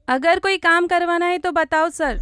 अगर कोई काम करवाना है तो बताओ सर।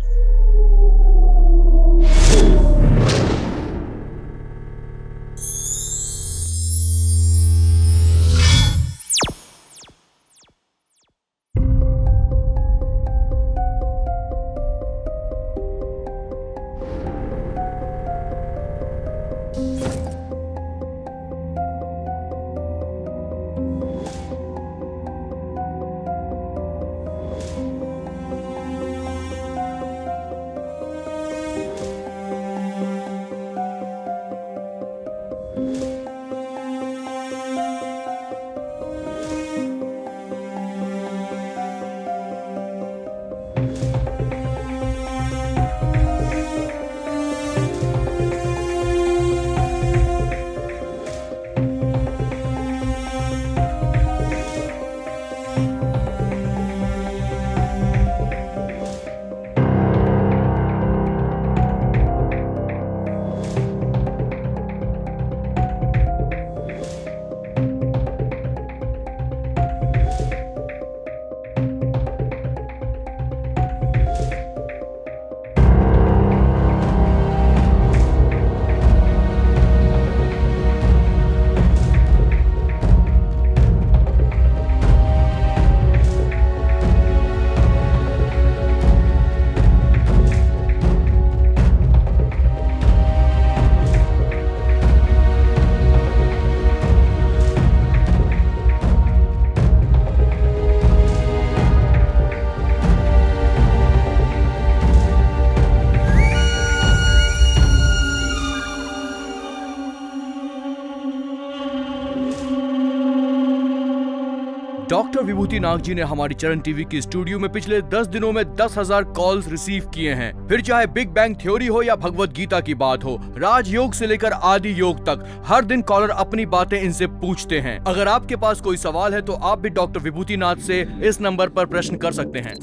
डॉक्टर विभूति नाग जी ने हमारी चरण टीवी की स्टूडियो में पिछले 10 दिनों में 10,000 कॉल्स रिसीव किए हैं। फिर चाहे बिग बैंग थ्योरी हो या भगवत गीता की बात हो, राजयोग से लेकर आदि योग तक, हर दिन कॉलर अपनी बातें इनसे पूछते हैं। अगर आपके पास कोई सवाल है तो आप भी डॉक्टर विभूति नाथ से इस नंबर पर प्रश्न कर सकते हैं।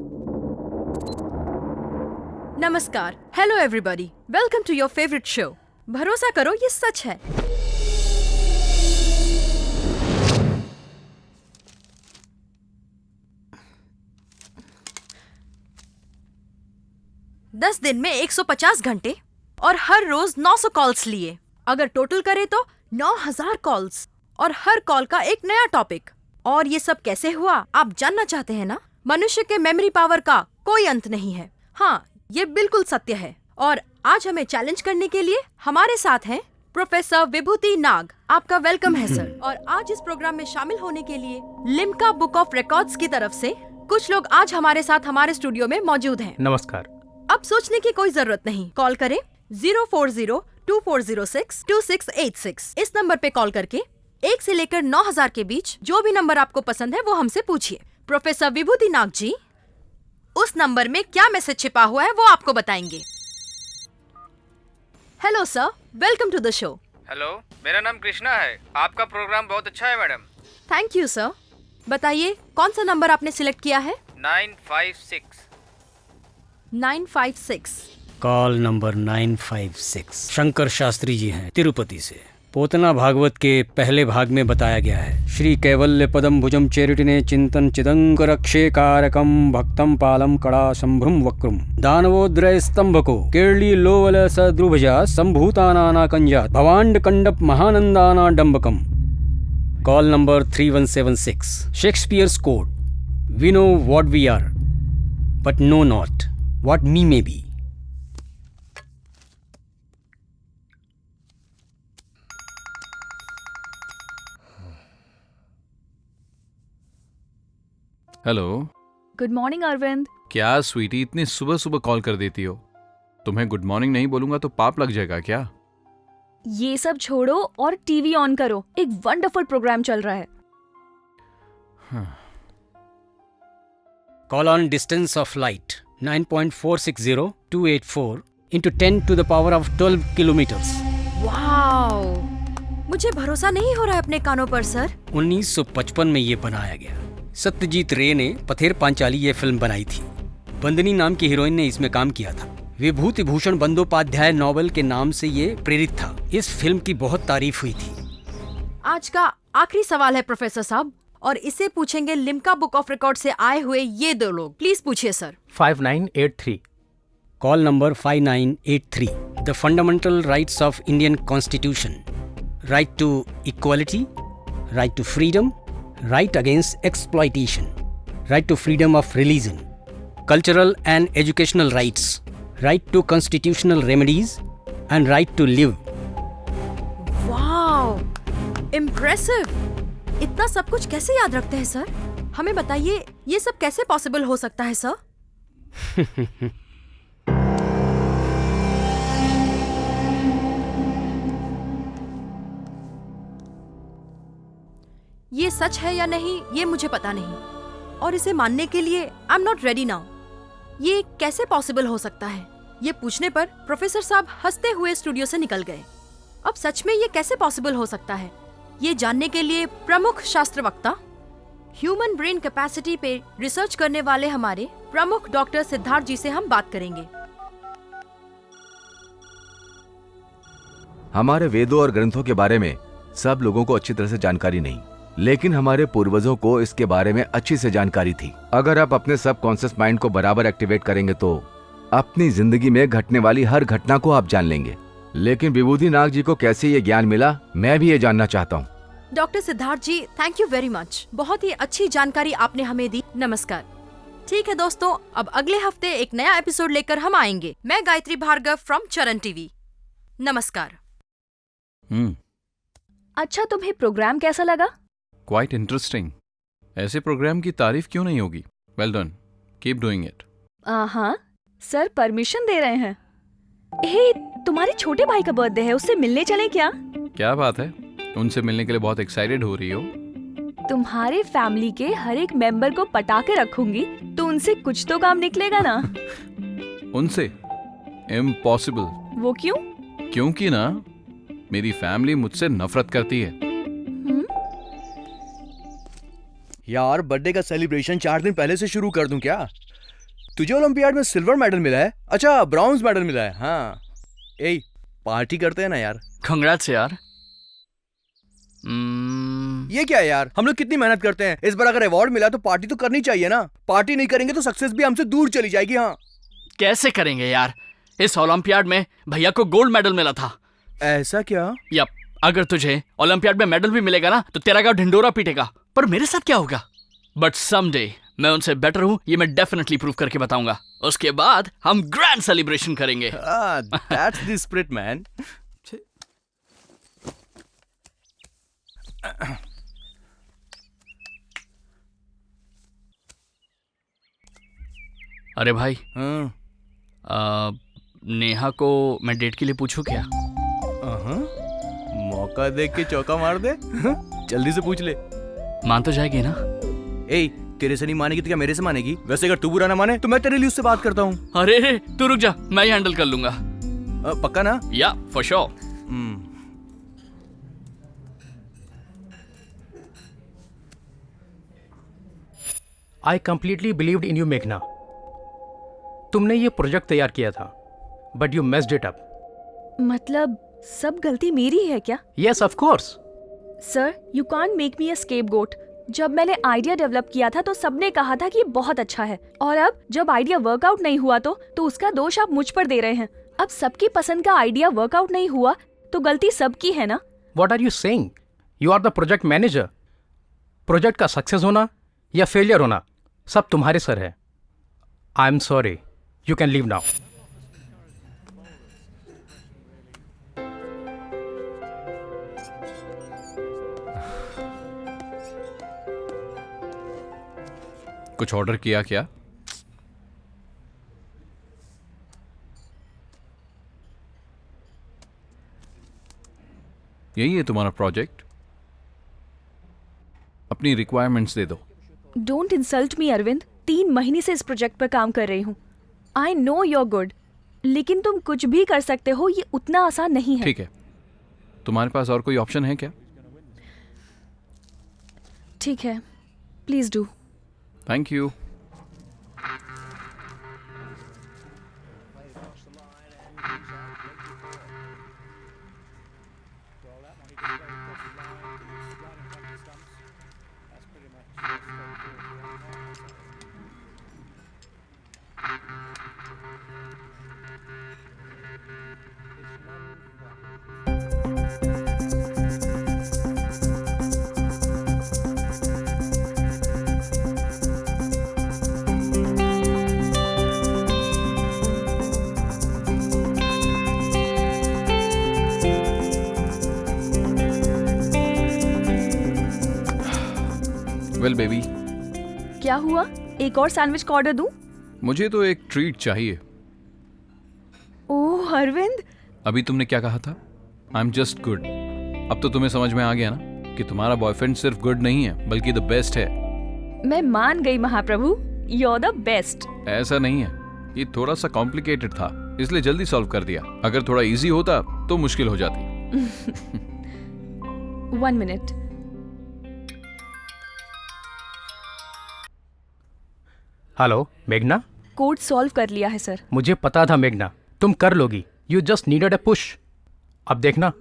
नमस्कार, hello everybody, welcome to your favourite show. भरोसा करो, ये सच है। दस दिन में 150 घंटे और हर रोज 900 कॉल्स लिए। अगर टोटल करे तो 9000 कॉल्स और हर कॉल का एक नया टॉपिक। और ये सब कैसे हुआ, आप जानना चाहते हैं ना? मनुष्य के मेमोरी पावर का कोई अंत नहीं है। हाँ, ये बिल्कुल सत्य है। और आज हमें चैलेंज करने के लिए हमारे साथ हैं प्रोफेसर विभूति नाग। आपका वेलकम है सर। और आज इस प्रोग्राम में शामिल होने के लिए लिम्का बुक ऑफ रिकॉर्ड्स की तरफ से कुछ लोग आज हमारे साथ हमारे स्टूडियो में मौजूद हैं। नमस्कार। अब सोचने की कोई जरूरत नहीं, कॉल करें 04024062686। इस नंबर पे कॉल करके 1 से लेकर 9000 के बीच जो भी नंबर आपको पसंद है वो हमसे पूछिए। प्रोफेसर विभूति नाग जी उस नंबर में क्या मैसेज छिपा हुआ है वो आपको बताएंगे। Hello sir, welcome to the show. Hello, मेरा नाम कृष्णा है। आपका प्रोग्राम बहुत अच्छा है मैडम। Thank you sir. बताइए कौन सा नंबर आपने सिलेक्ट किया है? 956। कॉल नंबर 956 शंकर शास्त्री जी हैं, तिरुपति से। पोतना भागवत के पहले भाग में बताया गया है, श्री कैवल्य पदम भुजम चेरिटिने चिंतन चिदंकर कारकम भक्तम पालम कड़ा संभ्रुम वक्रम दानवोद्रय स्तंभको केरली लोवल सद्रुभजा संभूतानाना कंजात भवांड कंडप महानंदाना डंबकम। Call number 3176 Shakespeare's code. We know what we are but know not what me may be. Hello. Good morning Arvind. क्या स्वीटी, इतनी सुबह सुबह कॉल कर देती हो? तुम्हें गुड मॉर्निंग नहीं बोलूंगा तो पाप लग जाएगा क्या? ये सब छोड़ो और टीवी ऑन करो, एक वंडरफुल प्रोग्राम चल रहा है। Call on distance of light 9.460284 into 10 to the power of 12 kilometers। Wow, मुझे भरोसा नहीं हो रहा है अपने कानों पर सर। 1955 में ये बनाया गया। सत्यजीत रे ने पथेर पांचाली ये फिल्म बनाई थी। बंदनी नाम की हीरोइन ने इसमें काम किया था। विभूति भूषण बंदोपाध्याय नॉवेल के नाम से ये प्रेरित था। इस फिल्म की बहुत तारीफ हुई थी। आज का आखिरी सवाल है प्रोफेसर साहब, और इसे पूछेंगे लिम्का बुक ऑफ रिकॉर्ड से आए हुए ये 2 लोग। प्लीज पूछिए sir. 5983। Call number 5983। The fundamental rights of Indian constitution, right to equality, right to freedom, right against exploitation, right to freedom of religion, cultural and educational rights, right to constitutional remedies and right to live. Wow, impressive. इतना सब कुछ कैसे याद रखते हैं sir? हमें बताइए, ये सब कैसे पॉसिबल हो सकता है सर? ये सच है या नहीं ये मुझे पता नहीं, और इसे मानने के लिए I am not ready now. ये कैसे पॉसिबल हो सकता है? ये पूछने पर प्रोफेसर साहब हंसते हुए स्टूडियो से निकल गए। अब सच में ये कैसे पॉसिबल हो सकता है, ये जानने के लिए प्रमुख शास्त्र वक्ता, ह्यूमन ब्रेन कैपेसिटी पे रिसर्च करने वाले हमारे प्रमुख डॉक्टर सिद्धार्थ जी से हम बात करेंगे। हमारे वेदों और ग्रंथों के बारे में सब लोगों को अच्छी तरह से जानकारी नहीं, लेकिन हमारे पूर्वजों को इसके बारे में अच्छी से जानकारी थी। अगर आप अपने सबकॉन्शियस माइंड को बराबर एक्टिवेट करेंगे तो अपनी जिंदगी में घटने वाली हर घटना को आप जान लेंगे। लेकिन विभूति नाग जी को कैसे ये ज्ञान मिला, मैं भी ये जानना चाहता हूँ। Doctor Siddharth ji, thank you very much. बहुत ही अच्छी जानकारी आपने हमें दी। नमस्कार। ठीक है दोस्तों, अब अगले हफ्ते एक नया एपिसोड लेकर हम आएंगे। मैं गायत्री भार्गव फ्रॉम चरण टीवी। नमस्कार। अच्छा, तुम्हें प्रोग्राम कैसा लगा? Quite interesting. ऐसे प्रोग्राम की तारीफ क्यों नहीं होगी? Well done, keep doing it. हाँ, सर परमिशन दे रहे हैं। हे, तुम्हारे छोटे भाई का बर्थडे है, उससे मिलने चलें क्या? क्या बात है, उनसे मिलने के लिए बहुत एक्साइटेड हो रही हो? तुम्हारे फैमिली के हर एक मेंबर को पटा के रखूंगी, तो उनसे कुछ तो काम निकलेगा ना। उनसे? इम्पॉसिबल। वो क्यों? क्योंकि ना मेरी फैमिली मुझसे नफरत करती है। यार, बर्थडे का सेलिब्रेशन 4 दिन पहले से शुरू कर दूं क्या? तुझे ओलंपियाड में सिल्वर मेडल मिला है? अच्छा, ब्रॉन्ज मेडल मिला है। हाँ, ए पार्टी करते हैं ना यार। कांग्रेट्स यार। ये क्या है यार, हम लोग कितनी मेहनत करते हैं। इस बार अगर अवार्ड मिला तो पार्टी तो करनी चाहिए ना। पार्टी नहीं करेंगे तो सक्सेस भी हमसे दूर चली जाएगी। हाँ, कैसे करेंगे यार, इस ओलंपियाड में भैया को गोल्ड मेडल मिला था। ऐसा क्या? यप, अगर तुझे ओलंपियाड में मेडल भी मिलेगा ना तो तेरा गाँव ढिंडोरा पीटेगा। पर मेरे साथ क्या होगा? बट समडे मैं उनसे बेटर हूँ, ये मैं डेफिनेटली प्रूव करके बताऊंगा। उसके बाद हम ग्रैंड सेलिब्रेशन करेंगे। That's the spirit, man. अरे भाई, हाँ। नेहा को मैं डेट के लिए पूछूं क्या? मौका देख के चौका मार दे। जल्दी से पूछ ले। मान तो जाएगी ना? ए, तेरे से नहीं मानेगी तो क्या मेरे से मानेगी? वैसे अगर तू बुरा ना माने तो मैं तेरे लिए उससे बात करता हूँ। अरे तू रुक जा, मैं ही हैंडल कर लूंगा। पक्का ना? या for sure. I completely believed in you मेघना। तुमने ये प्रोजेक्ट तैयार किया था, but you messed it up. मतलब सब गलती मेरी है क्या? Yes of course. Sir, you can't make me a scapegoat. जब मैंने आइडिया डेवलप किया था तो सबने कहा था कि ये बहुत अच्छा है, और अब जब आइडिया वर्कआउट नहीं हुआ तो उसका दोष आप मुझ पर दे रहे हैं। अब सबकी पसंद का आइडिया वर्कआउट नहीं हुआ तो गलती सबकी है ना? What are you saying? You are the project manager. Project का सक्सेस होना या फेलियर होना सब तुम्हारे सर है। I am sorry, you can leave now. कुछ ऑर्डर किया क्या? यही है तुम्हारा प्रोजेक्ट? अपनी रिक्वायरमेंट्स दे दो। Don't insult me Arvind. 3 महीने से इस प्रोजेक्ट पर काम कर रही हूँ। आई नो योर गुड, लेकिन तुम कुछ भी कर सकते हो, ये उतना आसान नहीं है। ठीक है, तुम्हारे पास और कोई ऑप्शन है क्या? ठीक है, please do. Thank you. Well baby, क्या हुआ? एक और सैंडविच का ऑर्डर दूं? मुझे तो एक ट्रीट चाहिए। ओह अरविंद, अभी तुमने क्या कहा था? I am just good. अब तो तुम्हें समझ में आ गया ना कि तुम्हारा बॉयफ्रेंड सिर्फ गुड नहीं है बल्कि द बेस्ट है। मैं मान गई महाप्रभु, यू आर द बेस्ट। ऐसा नहीं है, ये थोड़ा सा कॉम्प्लिकेटेड था इसलिए जल्दी सॉल्व कर दिया। अगर थोड़ा इजी होता तो मुश्किल हो जाती। 1 मिनट। हेलो मेघना, कोड सॉल्व कर लिया है सर। मुझे पता था मेघना तुम कर लोगी। You just needed a push. अब देखना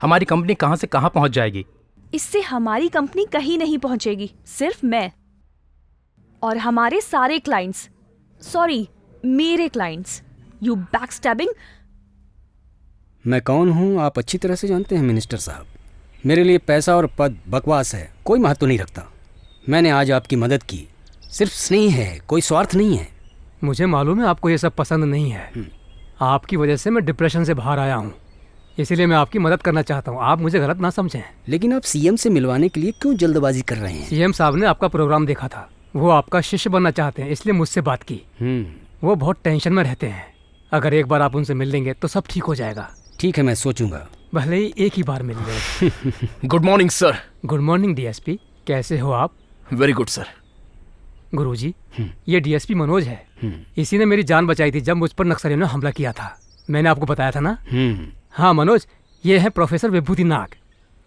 हमारी कंपनी कहाँ से कहाँ पहुँच जाएगी। इससे हमारी कंपनी कहीं नहीं पहुंचेगी, सिर्फ मैं और हमारे सारे क्लाइंट्स, सॉरी मेरे क्लाइंट्स। You backstabbing. मैं कौन हूँ आप अच्छी तरह से जानते हैं मिनिस्टर साहब। मेरे लिए पैसा और पद बकवास है, कोई महत्व नहीं रखता। मैंने आज आपकी मदद की, सिर्फ स्नेह है, कोई स्वार्थ नहीं है। मुझे मालूम है आपको ये सब पसंद नहीं है। आपकी वजह से मैं डिप्रेशन से बाहर आया हूँ, इसीलिए मैं आपकी मदद करना चाहता हूँ। आप मुझे गलत ना समझें। लेकिन आप सीएम से मिलवाने के लिए क्यों जल्दबाजी कर रहे हैं? सीएम साहब ने आपका प्रोग्राम देखा था, वो आपका शिष्य बनना चाहते हैं, इसलिए मुझसे बात की। वो बहुत टेंशन में रहते हैं। अगर एक बार आप उनसे मिल लेंगे तो सब ठीक हो जाएगा। ठीक है, मैं सोचूंगा। भले ही एक ही बार मिल लें। Good morning sir. Good morning DSP, कैसे हो आप? Very good sir. गुरुजी, ये डीएसपी मनोज है। इसी ने मेरी जान बचाई थी जब मुझ पर नक्सलियों ने हमला किया था। मैंने आपको बताया था ना। हाँ मनोज, ये है professor Vibhuti Nag,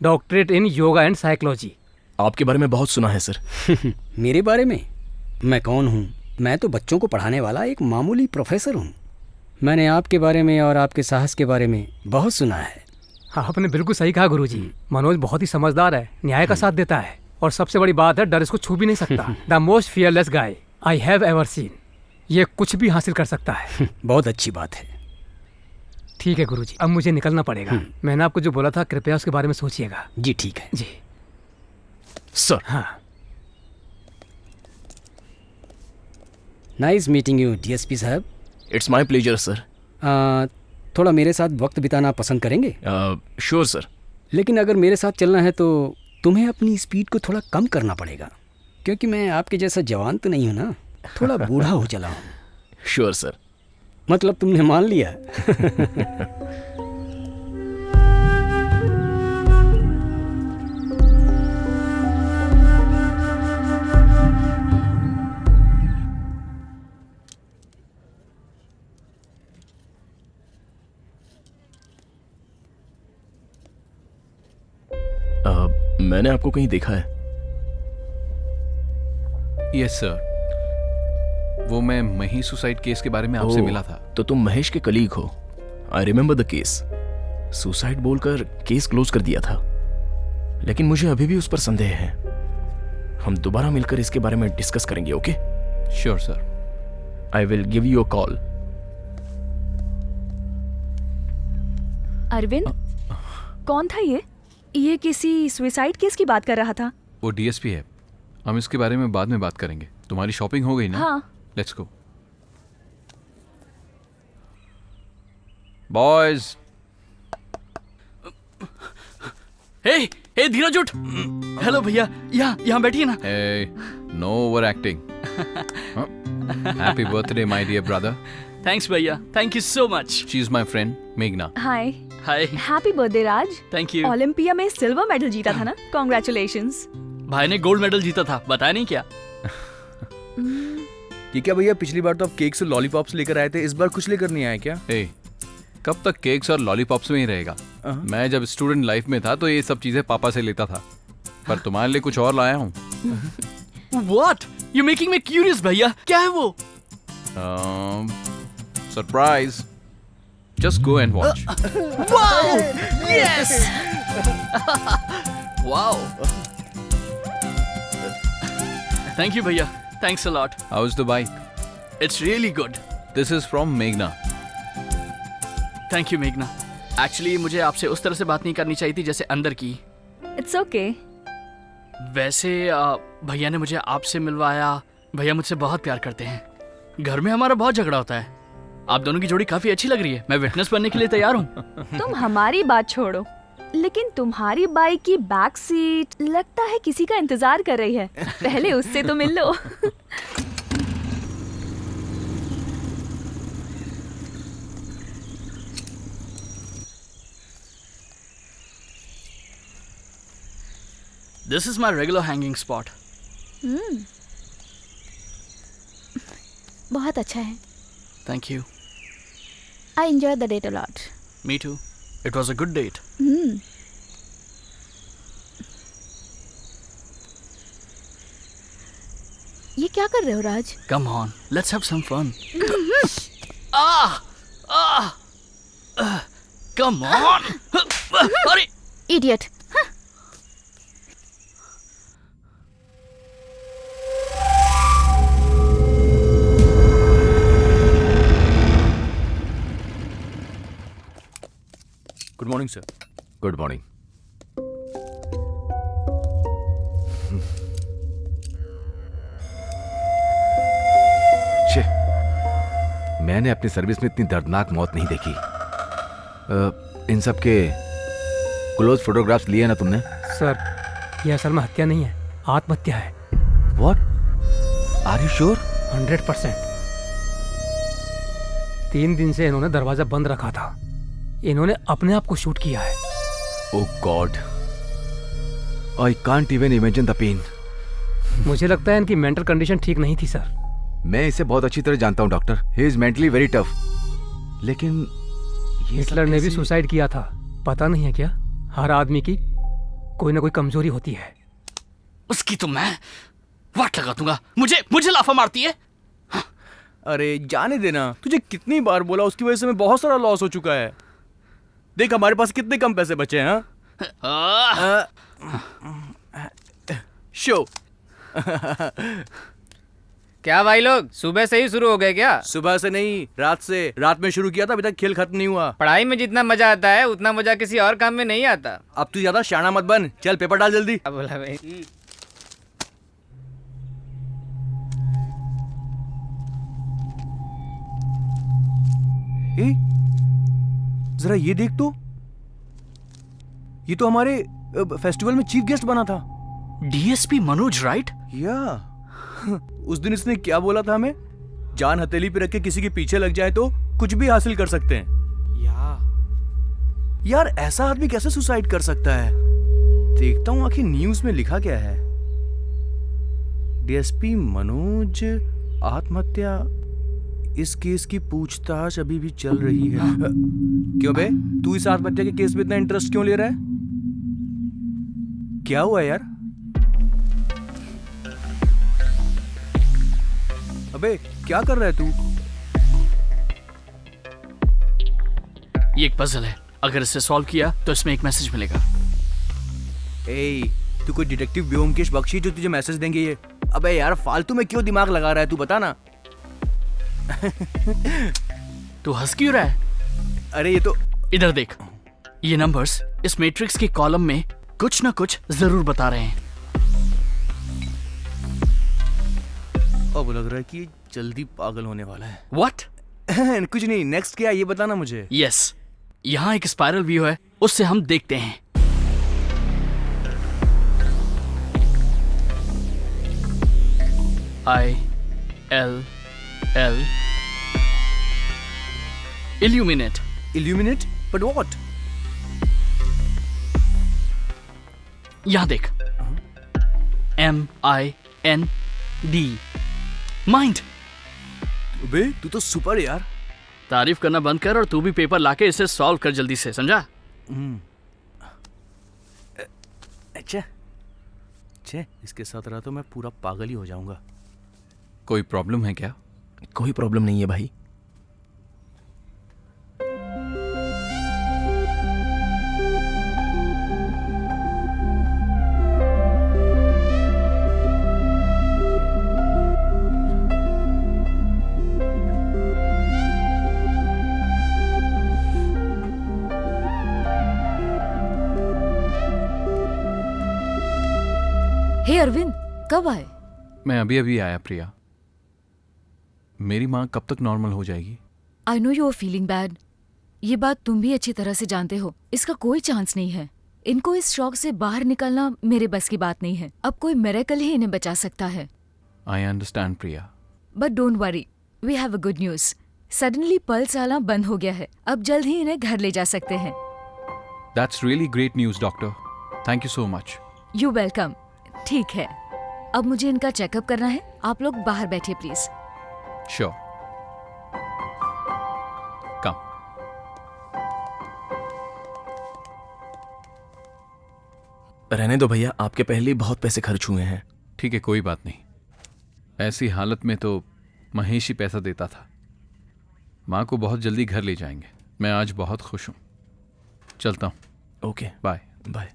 doctorate in yoga and psychology. आपके बारे में बहुत सुना है सर। मेरे बारे में? मैं कौन हूँ? मैं तो बच्चों को पढ़ाने वाला एक मामूली प्रोफेसर हूँ। मैंने आपके बारे में और आपके साहस के बारे में बहुत सुना है। हाँ, आपने बिल्कुल सही कहा गुरुजी। मनोज बहुत ही समझदार है, न्याय का साथ देता है, और सबसे बड़ी बात है डर इसको छू भी नहीं सकता। The most fearless guy I have ever seen. ये कुछ भी हासिल कर सकता है। बहुत अच्छी बात है। ठीक है गुरुजी, अब मुझे निकलना पड़ेगा। मैंने आपको जो बोला था कृपया उसके बारे में सोचिएगा। जी ठीक है। जी सर। हाँ, नाइस मीटिंग यू डीएसपी साहब। It's my pleasure sir. थोड़ा मेरे साथ वक्त बिताना पसंद करेंगे? Sure sir. लेकिन अगर मेरे साथ चलना है तो तुम्हें अपनी स्पीड को थोड़ा कम करना पड़ेगा, क्योंकि मैं आपके जैसा जवान तो नहीं हूँ ना, थोड़ा बूढ़ा हो चला हूँ। Sure sir. मतलब तुमने मान लिया? मैंने आपको कहीं देखा है। यस सर, वो मैं महेश सुसाइड केस के बारे में आपसे मिला था। तो तुम महेश के कलीग हो। I remember the case. Suicide बोलकर केस क्लोज कर दिया था, लेकिन मुझे अभी भी उस पर संदेह है। हम दोबारा मिलकर इसके बारे में डिस्कस करेंगे। Okay? Sure sir. I will give you a call. Arvind, कौन था ये किसी सुसाइड केस की बात कर रहा था। वो डीएसपी है, हम इसके बारे में बाद में बात करेंगे। तुम्हारी शॉपिंग हो गई ना? हाँ। Let's go boys. हे धीरज उठ। हेलो भैया, यहाँ बैठिए ना। No over acting. Happy birthday my dear brother. Thanks भैया, thank you so much. She is my friend मेघना। Hi. Hi. Happy birthday Raj. Thank you. Olympia में सिल्वर मेडल जीता था ना, कॉन्ग्रेचुलेशंस। भाई ने गोल्ड मेडल जीता था, बताया नहीं क्या? ये क्या भैया, पिछली बार तो आप केक्स और लॉलीपॉप्स लेकर आए थे, इस बार कुछ लेकर नहीं आए क्या? कब तक केक्स और लॉलीपॉप्स में ही रहेगा? मैं जब स्टूडेंट लाइफ में था तो ये सब चीजें पापा से लेता था, पर तुम्हारे लिए कुछ और लाया हूँ। What? You're making me curious भैया, क्या है वो? Surprise. Just go and watch. Wow! Yes! Wow! Thank you भैया, thanks a lot. How is the bike? It's really good. This is from मेघना। थैंक यू मेघना। एक्चुअली मुझे आपसे उस तरह से बात नहीं करनी चाहिए थी जैसे अंदर की। It's okay. वैसे भैया ने मुझे आपसे मिलवाया। भैया मुझसे बहुत प्यार करते हैं। घर में हमारा बहुत झगड़ा होता है। आप दोनों की जोड़ी काफी अच्छी लग रही है। मैं विटनेस बनने के लिए तैयार हूँ। तुम हमारी बात छोड़ो, लेकिन तुम्हारी बाइक की बैक सीट लगता है किसी का इंतजार कर रही है। पहले उससे तो मिल लो। This is my regular hanging spot. बहुत अच्छा है। Thank you. I enjoy the date a lot. Me too. It was a good date. ये क्या कर रहे हो Raj? Come on, let's have some fun. Come on. अरे idiot. Good morning sir. Good morning. मैंने अपनी सर्विस में इतनी दर्दनाक मौत नहीं देखी। इन सब के क्लोज फोटोग्राफ्स लिए ना तुमने? सर, यह असल में हत्या नहीं है, आत्महत्या है। What? Are you sure? 100%। 3 दिन से इन्होंने दरवाजा बंद रखा था। इन्होंने अपने आप को शूट किया है। Oh God, I can't even imagine the pain. मुझे लगता है इनकी मेंटल कंडीशन ठीक नहीं थी सर। मैं इसे बहुत अच्छी तरह जानता हूँ doctor. He is mentally very tough. लेकिन हिटलर ने भी सुसाइड किया था। पता नहीं है क्या? हर आदमी की कोई ना कोई कमजोरी होती है। उसकी तो मैं वाट लगा दूंगा। मुझे लाफा मारती है। अरे जाने देना, तुझे कितनी बार बोला, उसकी वजह से मैं बहुत सारा लॉस हो चुका है। देख हमारे पास कितने कम पैसे बचे हैं। शो। क्या भाई लोग सुबह से ही शुरू हो गए क्या? सुबह से नहीं, रात से। रात में शुरू किया था, अभी तक खेल खत्म नहीं हुआ। पढ़ाई में जितना मजा आता है उतना मजा किसी और काम में नहीं आता। अब तू ज्यादा शाना मत बन। चल पेपर डाल जल्दी। अब बोला भाई। जरा ये देख तो, ये तो हमारे फेस्टिवल में चीफ गेस्ट बना था। DSP Manoj, right? या उस दिन इसने क्या बोला था हमें? जान हथेली पे रख के किसी के पीछे लग जाए तो कुछ भी हासिल कर सकते हैं। यार ऐसा आदमी कैसे सुसाइड कर सकता है? देखता हूं आखिर न्यूज में लिखा क्या है। डीएसपी मनोज आत्महत्या, इस केस की पूछताछ अभी भी चल रही है। क्यों बे, तू इस आत्महत्या के केस में इतना इंटरेस्ट क्यों ले रहा है? क्या हुआ यार? अबे क्या कर रहा है तू? ये एक पजल है। अगर इसे सॉल्व किया तो इसमें एक मैसेज मिलेगा। तू कोई डिटेक्टिव व्योमकेश बख्शी जो तुझे मैसेज देंगे ये? अबे यार फालतू में क्यों दिमाग लगा रहा है, तू बता ना। तू हंस क्यों रहा है? अरे ये तो इधर देख, ये नंबर्स इस मैट्रिक्स के कॉलम में कुछ ना कुछ जरूर बता रहे हैं। अब लग रहा है कि जल्दी पागल होने वाला है। व्हाट? कुछ नहीं, नेक्स्ट क्या ये बताना मुझे। यस, यहाँ एक स्पाइरल व्यू है, उससे हम देखते हैं। ILL Illuminate. Illuminate? But what? यहाँ देख, MIND, माइंड। बे तू तो सुपर यार। तारीफ करना बंद कर और तू भी पेपर लाके इसे सॉल्व कर जल्दी से, समझा? अच्छा, इसके साथ रहा तो मैं पूरा पागल ही हो जाऊंगा। कोई प्रॉब्लम है क्या? कोई प्रॉब्लम नहीं है भाई। हे अरविंद, कब आए? मैं अभी अभी आया प्रिया। मेरी माँ कब तक नॉर्मल हो जाएगी? I know you are feeling bad. ये बात तुम भी अच्छी तरह से जानते हो। इसका कोई चांस नहीं है। इनको इस शॉक से बाहर निकलना मेरे बस की बात नहीं है। अब कोई मिरेकल ही इन्हें बचा सकता है। I understand Priya. But don't worry, we have a good news. Suddenly pulse आना बंद हो गया है। अब जल्द ही इन्हें घर ले जा सकते हैं। That's really great news doctor. Thank you so much. You welcome. ठीक है, अब मुझे इनका चेकअप करना है। आप लोग बाहर बैठिए प्लीज। श्योर। कम। रहने दो भैया, आपके पहले ही बहुत पैसे खर्च हुए हैं। ठीक है, कोई बात नहीं। ऐसी हालत में तो महेश ही पैसा देता था। माँ को बहुत जल्दी घर ले जाएंगे। मैं आज बहुत खुश हूँ। चलता हूँ। Okay, bye. Bye.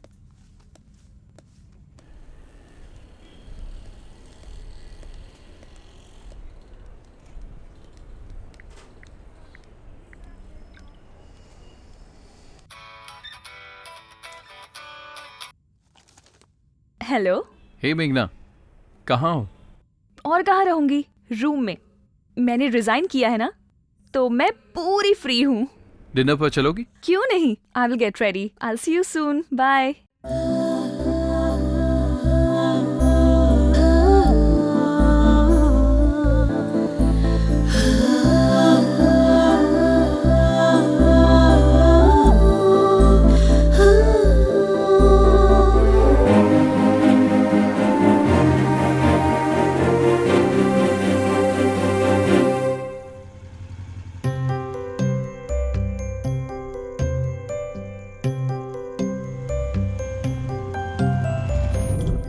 Hello. Hey मेघना, कहाँ हो? और कहाँ रहूंगी, रूम में। मैंने रिजाइन किया है ना, तो मैं पूरी फ्री हूँ। डिनर पर चलोगी? क्यों नहीं, I will get ready. I will see you soon. Bye.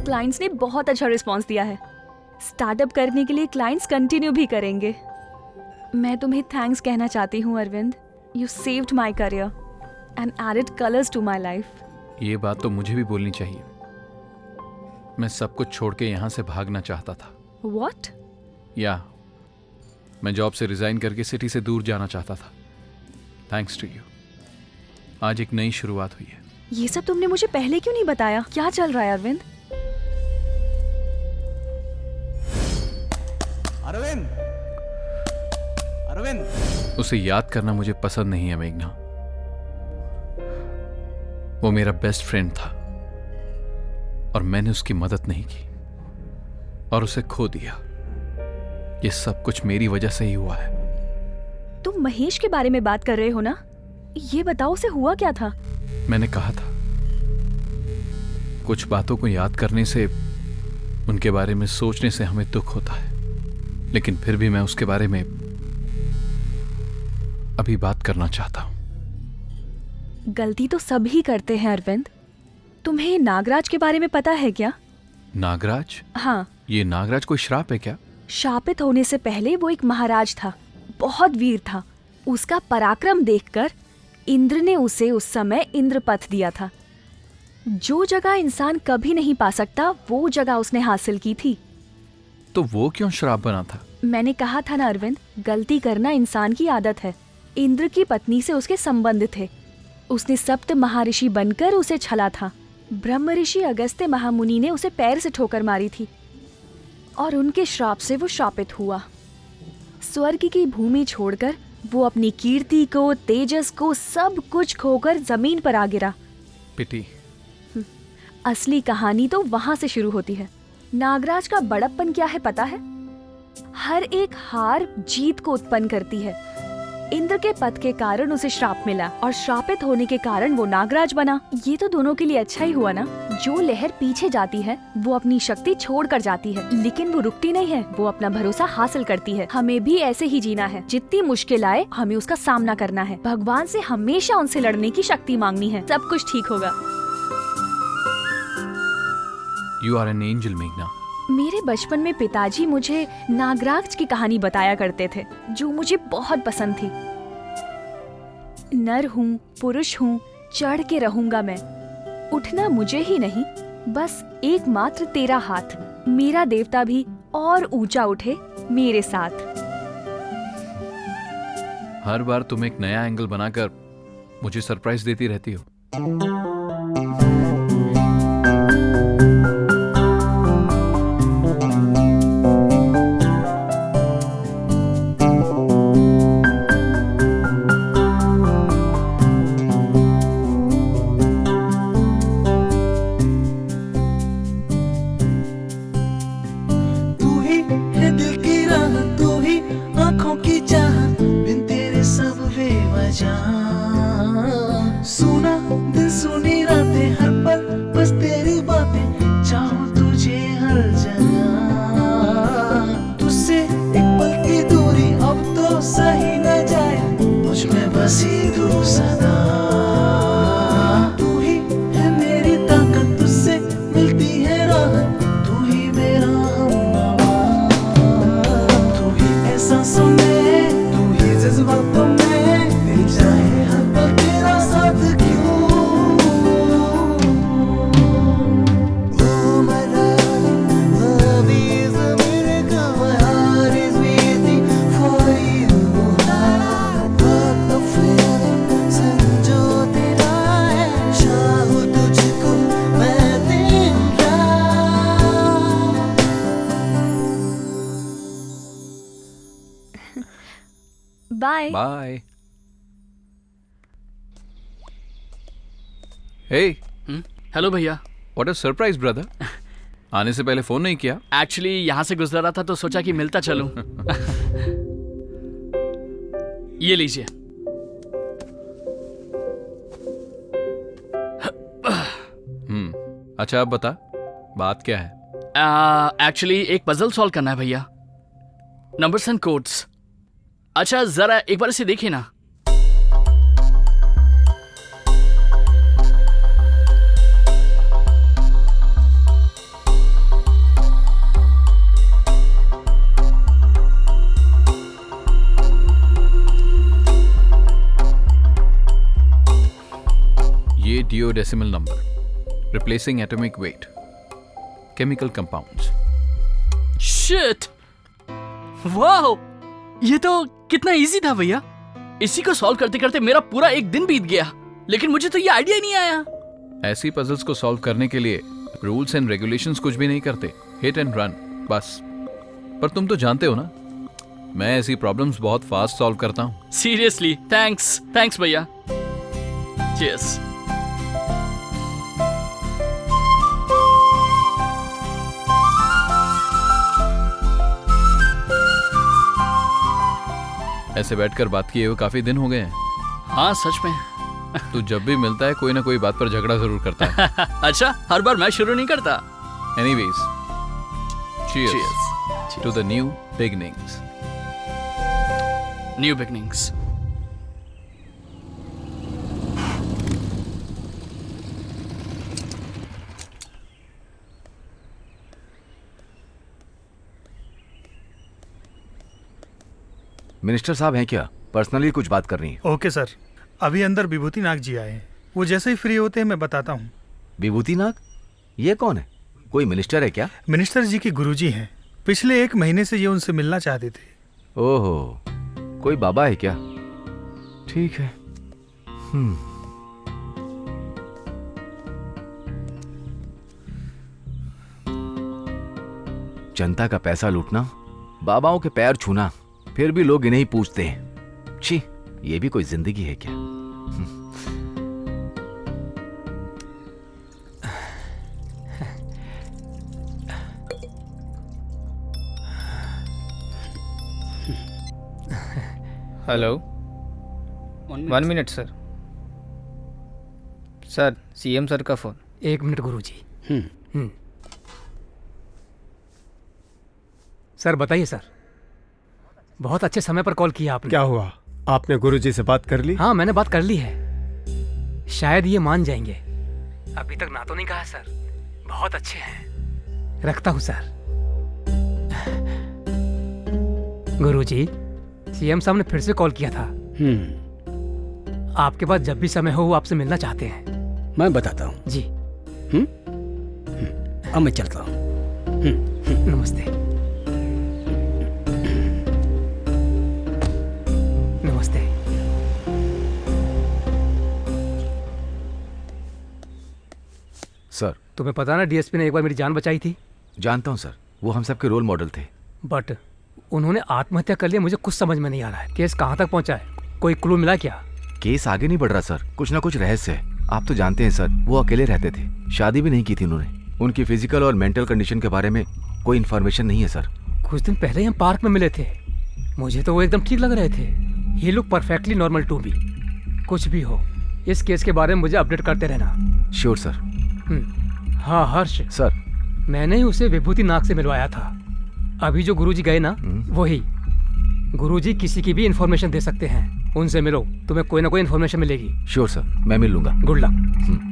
Clients ने बहुत अच्छा रिस्पांस दिया है। स्टार्टअप करने के लिए क्लाइंट्स कंटिन्यू भी करेंगे। मैं तुम्हें थैंक्स कहना चाहती हूँ Arvind. You saved my career and added colours to my life. ये बात तो मुझे भी बोलनी चाहिए। मैं सब कुछ छोड़ के यहाँ से भागना चाहता था। व्हाट? या मैं जॉब से रिजाइन करके सिटी से दूर जाना चाहता था। थैंक्स टू यू, आज एक नई शुरुआत हुई है। ये सब तुमने मुझे पहले क्यों नहीं बताया? क्या चल रहा है अरविंद? अरविंद, अरविंद। उसे याद करना मुझे पसंद नहीं है मेघना। वो मेरा बेस्ट फ्रेंड था और मैंने उसकी मदद नहीं की और उसे खो दिया। ये सब कुछ मेरी वजह से ही हुआ है। तुम महेश के बारे में बात कर रहे हो ना? ये बताओ, उसे हुआ क्या था? मैंने कहा था, कुछ बातों को याद करने से, उनके बारे में सोचने से हमें दुख होता है, लेकिन फिर भी मैं उसके बारे में अभी बात करना चाहता हूं। गलती तो सब ही करते हैं अरविंद। तुम्हें नागराज के बारे में पता है क्या? नागराज? हाँ। ये नागराज कोई श्राप है क्या? शापित होने से पहले वो एक महाराज था, बहुत वीर था। उसका पराक्रम देखकर इंद्र ने उसे उस समय इंद्रपथ दिया था। जो जगह इंसान कभी नहीं पा सकता, वो जगह उसने हासिल की थी। तो वो क्यों श्राप बना था? मैंने कहा था ना अरविंद, गलती करना इंसान की आदत है। इंद्र की पत्नी से उसके संबंध थे। उसने सप्त महर्षि बनकर उसे छला था। ब्रह्म ऋषि अगस्त्य महामुनि ने उसे पैर से ठोकर मारी थी और उनके श्राप से वो शापित हुआ। स्वर्ग की भूमि छोड़कर वो अपनी कीर्ति को, तेजस को, सब कुछ खोकर जमीन पर आ गिरा। पिटी। असली कहानी तो वहां से शुरू होती है। नागराज का बड़प्पन क्या है पता है? हर एक हार जीत को उत्पन्न करती है। इंद्र के पद के कारण उसे श्राप मिला और श्रापित होने के कारण वो नागराज बना। ये तो दोनों के लिए अच्छा ही हुआ ना। जो लहर पीछे जाती है वो अपनी शक्ति छोड़ कर जाती है, लेकिन वो रुकती नहीं है, वो अपना भरोसा हासिल करती है। हमें भी ऐसे ही जीना है। जितनी मुश्किल आए हमें उसका सामना करना है। भगवान से हमेशा उनसे लड़ने की शक्ति मांगनी है। सब कुछ ठीक होगा। You are an angel, मेघना। मेरे बचपन में पिताजी मुझे नागराज की कहानी बताया करते थे, जो मुझे बहुत पसंद थी। नर हूँ, पुरुष हूँ, चढ़ के रहूंगा मैं। उठना मुझे ही नहीं, बस एकमात्र तेरा हाथ। मेरा देवता भी और ऊंचा उठे मेरे साथ। हर बार तुम एक नया एंगल बनाकर मुझे सरप्राइज देती रहती हो। सुना दिल सुनी रातें हर पल बस तेरी बातें चाहूं तुझे हर जगह तुझसे एक पल की दूरी अब तो सही न जाए मुझ में बसी तू सदा तू ही है मेरी ताकत तुझसे मिलती है राहत तू ही मेरा हमनवा तू ही एहसासों में तू ही जज्बातों में दिल चाहे हर पल तेरा साथ क्यों Oh my darling, love is a miracle my heart is waiting for you What a feeling समझो तेरा है चाहूं तुझको मैं दिन रात बाय बाय। हे हेलो भैया। What a surprise brother. आने से पहले फोन नहीं किया? एक्चुअली यहाँ से गुजर रहा था तो सोचा कि मिलता चलूं। ये लीजिए। अच्छा अब बता बात क्या है? एक्चुअली एक पजल सॉल्व करना है भैया, नंबर्स एंड कोड्स। अच्छा जरा एक बार इसे देखिए ना। ये duodecimal number, replacing atomic weight, chemical compounds. Shit, wow, ये तो कितना इजी था भैया। इसी को सॉल्व करते करते मेरा पूरा एक दिन बीत गया, लेकिन मुझे तो ये आइडिया ही नहीं आया। ऐसी पजल्स को सॉल्व करने के लिए रूल्स एंड रेगुलेशंस कुछ भी नहीं करते, हिट एंड रन बस। पर तुम तो जानते हो ना, मैं ऐसी प्रॉब्लम्स बहुत फास्ट सॉल्व करता हूँ। सीरियसली थैंक्स भैया। चीयर्स। ऐसे बैठकर बात किए हुए काफी दिन हो गए हैं। हाँ सच में। तू जब भी मिलता है कोई ना कोई बात पर झगड़ा जरूर करता है। अच्छा, हर बार मैं शुरू नहीं करता। Anyways, cheers to the new beginnings. New beginnings. Minister साहब हैं क्या? पर्सनली कुछ बात करनी है। ओके सर, अभी अंदर विभूति नाग जी आए हैं, वो जैसे ही फ्री होते हैं मैं बताता हूँ। विभूति नाग? ये कौन है? कोई मिनिस्टर है क्या? मिनिस्टर जी के गुरुजी हैं, पिछले 1 महीने से ये उनसे मिलना चाहते थे। ओहो, कोई बाबा है क्या? ठीक है। जनता का पैसा लूटना, बाबाओं के पैर छूना, फिर भी लोग इन्हें ही पूछते हैं। छी, ये भी कोई जिंदगी है क्या? Hello, 1 minute sir. Sir, CM sir का फोन। 1 मिनट गुरुजी। सर बताइए सर, बहुत अच्छे समय पर कॉल किया आपने। क्या हुआ? आपने गुरुजी से बात कर ली? हाँ मैंने बात कर ली है, शायद ये मान जाएंगे। अभी तक ना तो नहीं कहा सर, बहुत अच्छे हैं। रखता हूँ सर। गुरुजी, सीएम साहब ने फिर से कॉल किया था। आपके पास जब भी समय हो वो आपसे मिलना चाहते हैं। मैं बताता हूँ जी। अब मैं चलता हूँ। नमस्ते। नमस्ते। सर, तुम्हें पता ना डीएसपी ने एक बार मेरी जान बचाई थी। जानता हूँ सर, वो हम सबके रोल मॉडल थे। बट उन्होंने आत्महत्या कर लिया, मुझे कुछ समझ में नहीं आ रहा है। केस कहाँ तक पहुँचा है? कोई क्लू मिला क्या? केस आगे नहीं बढ़ रहा सर, कुछ ना कुछ रहस्य है। आप तो जानते हैं सर, वो अकेले रहते थे, शादी भी नहीं की थी उन्होंने। उनकी फिजिकल और मेंटल कंडीशन के बारे में कोई इन्फॉर्मेशन नहीं है सर। कुछ दिन पहले हम पार्क में मिले थे, मुझे तो वो एकदम ठीक लग रहे थे। He look perfectly normal to me. कुछ भी हो इस केस के बारे में मुझे अपडेट करते रहना। Sure sir. हाँ हर्ष सर, मैंने ही उसे विभूति नाग से मिलवाया था। अभी जो गुरुजी गए ना वही। गुरुजी किसी की भी इंफॉर्मेशन दे सकते हैं, उनसे मिलो, तुम्हें कोई ना कोई इंफॉर्मेशन मिलेगी। श्योर सर, मैं मिल लूंगा। Good luck.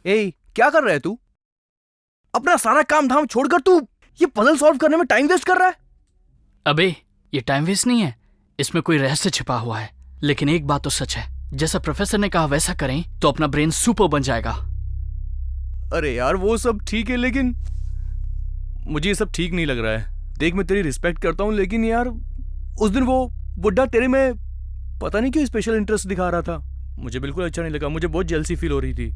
ए, क्या कर रहा है तू? अपना सारा काम धाम छोड़कर तू ये पजल सॉल्व करने में टाइम वेस्ट कर रहा है? अबे ये टाइम वेस्ट नहीं है, इसमें कोई रहस्य छिपा हुआ है। लेकिन एक बात तो सच है, जैसा प्रोफेसर ने कहा वैसा करें तो अपना ब्रेन सुपर बन जाएगा। अरे यार वो सब ठीक है, लेकिन मुझे ये सब ठीक नहीं लग रहा है। देख, मैं तेरी रिस्पेक्ट करता हूँ, लेकिन यार उस दिन वो बुड्ढा तेरे में पता नहीं क्यों स्पेशल इंटरेस्ट दिखा रहा था। मुझे बिल्कुल अच्छा नहीं लगा, मुझे बहुत जेलसी फील हो रही थी।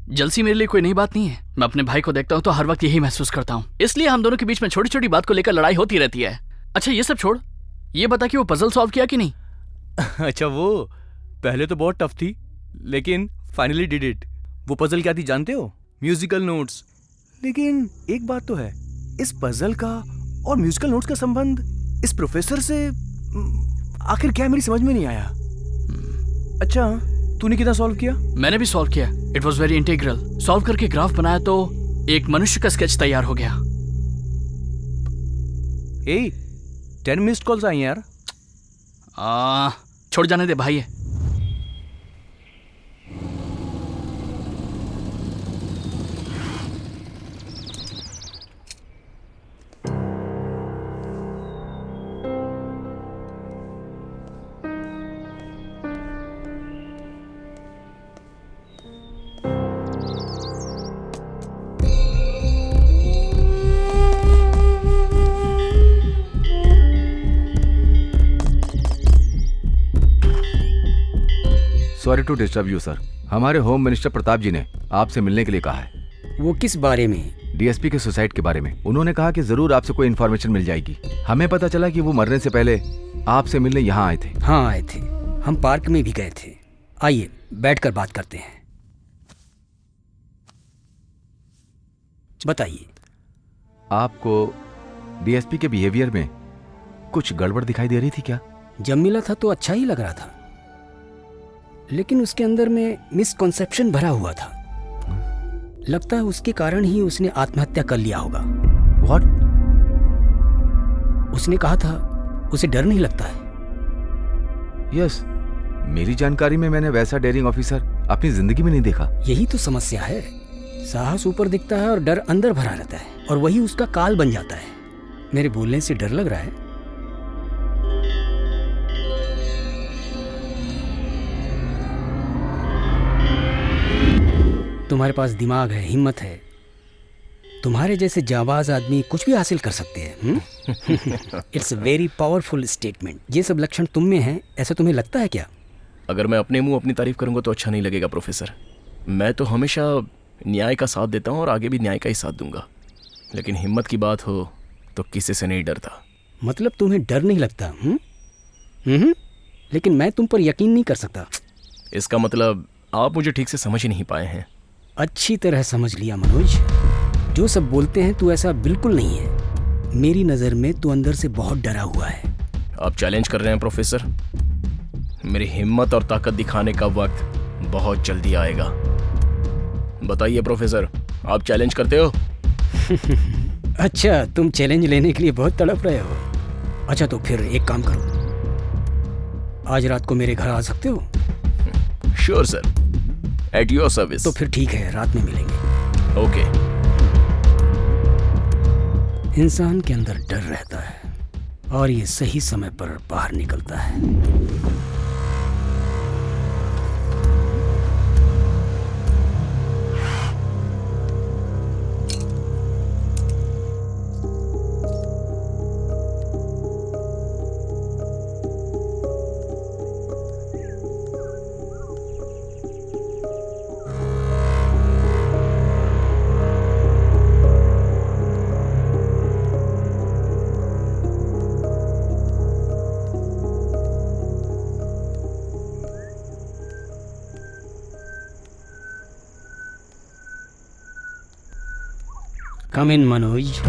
जलसी मेरे लिए कोई नई बात नहीं है। मैं अपने भाई को देखता हूँ तो हर वक्त यही महसूस करता हूँ, इसलिए हम दोनों के बीच में छोटी छोटी बात को लेकर लड़ाई होती रहती है। अच्छा ये सब छोड़, ये बता कि वो पजल सॉल्व किया कि नहीं? अच्छा वो पहले तो बहुत टफ थी, लेकिन फाइनली डिड इट। वो पजल क्या थी जानते हो? Musical notes. लेकिन एक बात तो है, इस पजल का और म्यूजिकल नोट्स का संबंध इस प्रोफेसर से आखिर क्या है, मेरी समझ में नहीं आया। अच्छा तूने कितना सॉल्व किया? मैंने भी सॉल्व किया। It was very integral. Solve करके ग्राफ बनाया तो एक मनुष्य का स्केच तैयार हो गया। 10 मिस्ड कॉल्स आई यार। छोड़ जाने दे भाई। Sorry to disturb you sir, हमारे होम मिनिस्टर प्रताप जी ने आपसे मिलने के लिए कहा है। वो किस बारे में? डीएसपी के सुसाइड के बारे में। उन्होंने कहा कि जरूर आपसे कोई इन्फॉर्मेशन मिल जाएगी। हमें पता चला कि वो मरने से पहले आपसे मिलने यहाँ आए थे। हाँ आए थे, हम पार्क में भी गए थे। आइए बैठकर बात करते हैं। बताइए। आपको डीएसपी के बिहेवियर में कुछ गड़बड़ दिखाई दे रही थी क्या? जब मिला था तो अच्छा ही लग रहा था, लेकिन उसके अंदर में मिसकॉन्सेप्शन भरा हुआ था। लगता है उसके कारण ही उसने आत्महत्या कर लिया होगा। What? उसने कहा था उसे डर नहीं लगता है। यस, मेरी जानकारी में मैंने वैसा डेयरिंग ऑफिसर अपनी जिंदगी में नहीं देखा। यही तो समस्या है, साहस ऊपर दिखता है और डर अंदर भरा रहता है, और वही उसका काल बन जाता है। मेरे बोलने से डर लग रहा है? तुम्हारे पास दिमाग है, हिम्मत है, तुम्हारे जैसे जाबाज आदमी कुछ भी हासिल कर सकते हैं। It's a very powerful statement. ये सब लक्षण तुम में हैं, ऐसा तुम्हें लगता है क्या? अगर मैं अपने मुंह अपनी तारीफ करूंगा तो अच्छा नहीं लगेगा प्रोफेसर। मैं तो हमेशा न्याय का साथ देता हूँ और आगे भी न्याय का ही साथ दूंगा, लेकिन हिम्मत की बात हो तो किसी से नहीं डरता। मतलब तुम्हें डर नहीं लगता? लेकिन मैं तुम पर यकीन नहीं कर सकता। इसका मतलब आप मुझे ठीक से समझ ही नहीं पाए हैं। अच्छी तरह समझ लिया मनोज, जो सब बोलते हैं तू ऐसा बिल्कुल नहीं है। मेरी नज़र में तू अंदर से बहुत डरा हुआ है। आप चैलेंज कर रहे हैं प्रोफेसर? मेरी हिम्मत और ताकत दिखाने का वक्त बहुत जल्दी आएगा। बताइए प्रोफेसर, आप चैलेंज करते हो? अच्छा, तुम चैलेंज लेने के लिए बहुत तड़प रहे हो। अच्छा तो फिर एक काम करो, आज रात को मेरे घर आ सकते हो? Sure sir, at your service. तो फिर ठीक है, रात में मिलेंगे। ओके। इंसान के अंदर डर रहता है और ये सही समय पर बाहर निकलता है। कम इन मनोज।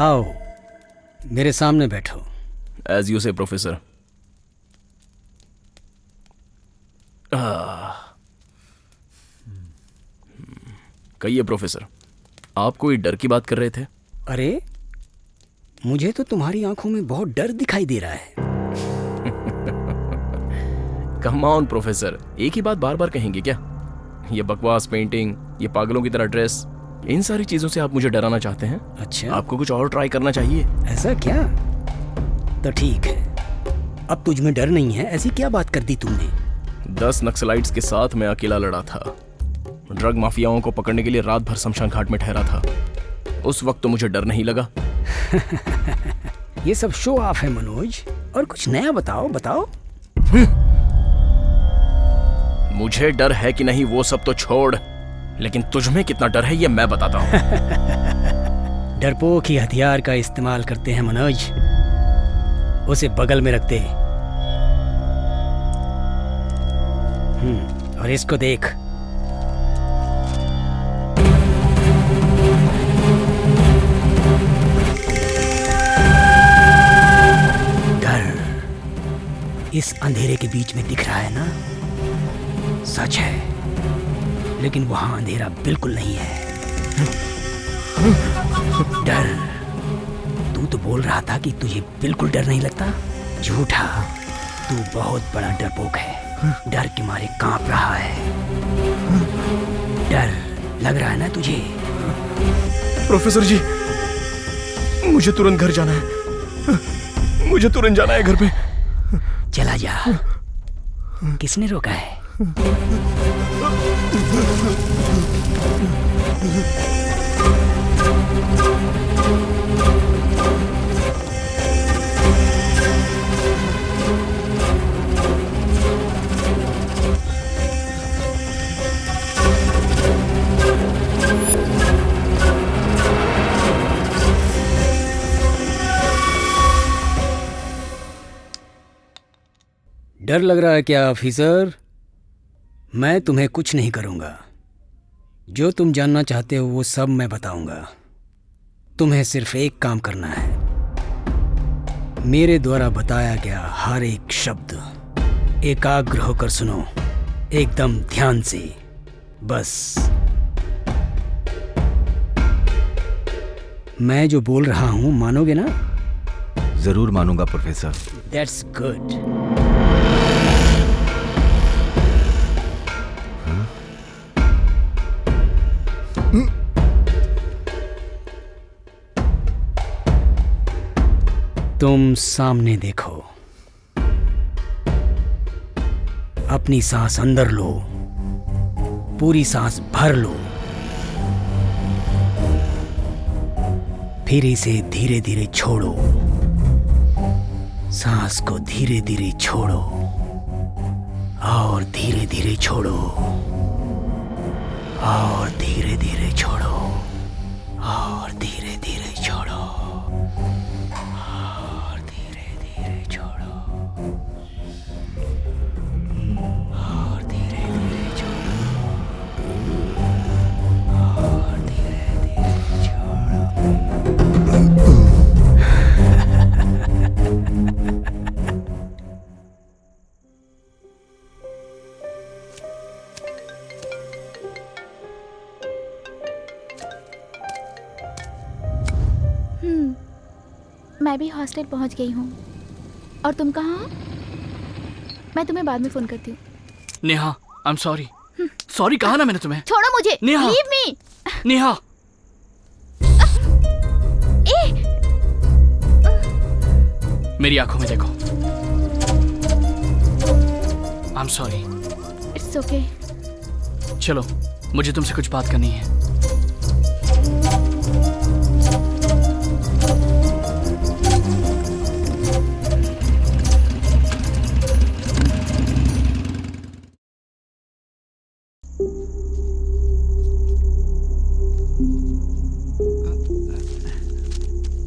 आओ मेरे सामने बैठो। एज यू से प्रोफेसर। कहिए प्रोफेसर, आप कोई डर की बात कर रहे थे? अरे मुझे तो तुम्हारी आंखों में बहुत डर दिखाई दे रहा है। कम ऑन प्रोफेसर, एक ही बात बार बार कहेंगे क्या? ये बकवास पेंटिंग, ये पागलों की तरह ड्रेस, इन सारी चीजों से आप मुझे डराना चाहते हैं? अच्छा, आपको कुछ और ट्राई करना चाहिए। ऐसा क्या? तो ठीक है, अब तुझ में डर नहीं है, ऐसी क्या बात कर दी तुमने? 10 नक्सलाइट्स के साथ मैं अकेला लड़ा था। ड्रग माफियाओं को पकड़ने के लिए रात भर शमशान घाट में ठहरा था। उस वक्त तो मुझे डर नहीं लगा। ये सब शो ऑफ है मनोज, और कुछ नया बताओ बताओ। मुझे डर है कि नहीं वो सब तो छोड़, लेकिन तुझ में कितना डर है ये मैं बताता हूँ। डरपोक ही हथियार का इस्तेमाल करते हैं मनोज, उसे बगल में रखते। और इसको देख, डर इस अंधेरे के बीच में दिख रहा है ना? सच है, लेकिन वहां अंधेरा बिल्कुल नहीं है। डर, तू तो बोल रहा था कि तुझे बिल्कुल डर नहीं लगता। झूठा, तू बहुत बड़ा डरपोक है। डर के मारे कांप रहा है। डर लग रहा है ना तुझे? प्रोफेसर जी, मुझे तुरंत घर जाना है। मुझे तुरंत जाना है घर पे। चला जा। किसने रोका है? डर लग रहा है क्या ऑफिसर? मैं तुम्हें कुछ नहीं करूंगा। जो तुम जानना चाहते हो वो सब मैं बताऊंगा। तुम्हें सिर्फ एक काम करना है। मेरे द्वारा बताया गया हर एक शब्द एकाग्र होकर सुनो, एकदम ध्यान से। बस मैं जो बोल रहा हूं मानोगे ना? जरूर मानूंगा प्रोफेसर। That's good. तुम सामने देखो, अपनी सांस अंदर लो, पूरी सांस भर लो, फिर इसे धीरे धीरे छोड़ो। सांस को धीरे धीरे छोड़ो और धीरे धीरे छोड़ो और धीरे धीरे छोड़ो और धीरे धीरे छोड़ो और धीरे धीरे छोड़ो और धीरे धीरे छोड़ो और धीरे धीरे छोड़ो। मैं भी हॉस्टल पहुंच गई हूँ। और तुम कहाँ हो? मैं तुम्हें बाद में फोन करती हूँ। Neha, I am sorry. Sorry कहा ना मैंने तुम्हें। छोड़ो मुझे। Neha, leave me. नेहा। मेरी आंखों में देखो। I am sorry. It's okay. चलो, मुझे तुमसे कुछ बात करनी है।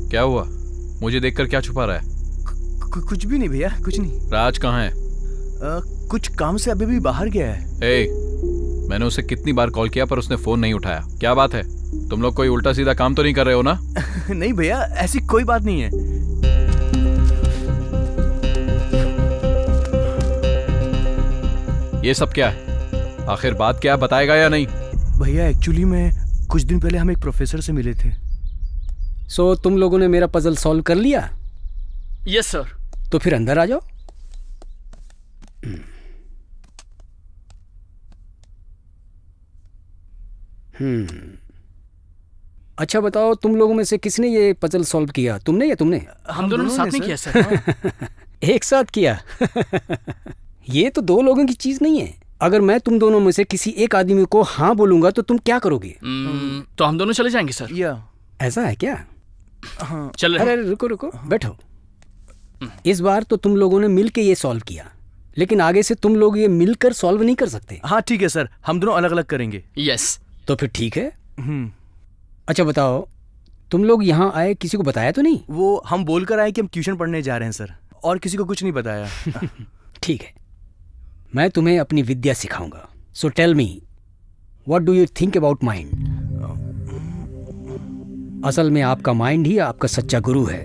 क्या हुआ? मुझे देखकर क्या छुपा रहा है? कुछ भी नहीं भैया, कुछ नहीं। राज कहाँ है? कुछ काम से अभी भी बाहर गया है। मैंने उसे कितनी बार कॉल किया पर उसने फोन नहीं उठाया। क्या बात है? तुम लोग कोई उल्टा सीधा काम तो नहीं कर रहे हो ना? नहीं भैया, ऐसी कोई बात नहीं है। ये सब क्या है? आखिर बात क्या बताएगा या नहीं? भैया एक्चुअली में कुछ दिन पहले हम एक प्रोफेसर से मिले थे। सो तुम लोगों ने मेरा पजल सॉल्व कर लिया? Yes sir. तो फिर अंदर आ जाओ। अच्छा बताओ, तुम लोगों में से किसने ये पजल सॉल्व किया? तुमने या तुमने? हम दोनों ने साथ नहीं किया सर। एक साथ किया? ये तो दो लोगों की चीज नहीं है। अगर मैं तुम दोनों में से किसी एक आदमी को हाँ बोलूंगा तो तुम क्या करोगे? तो हम दोनों चले जाएंगे सर। ऐसा है क्या? हाँ। चल अरे रुको बैठो। इस बार तो तुम लोगों ने मिलके ये सॉल्व किया, लेकिन आगे से तुम लोग ये मिलकर सॉल्व नहीं कर सकते। हाँ ठीक है सर, हम दोनों अलग अलग करेंगे। यस। तो फिर ठीक है। अच्छा बताओ, तुम लोग यहाँ आए किसी को बताया तो नहीं? वो हम बोलकर आए कि हम ट्यूशन पढ़ने जा रहे हैं सर, और किसी को कुछ नहीं बताया। ठीक है, मैं तुम्हें अपनी विद्या सिखाऊंगा। So tell me, what do you think about mind? असल में आपका माइंड ही आपका सच्चा गुरु है।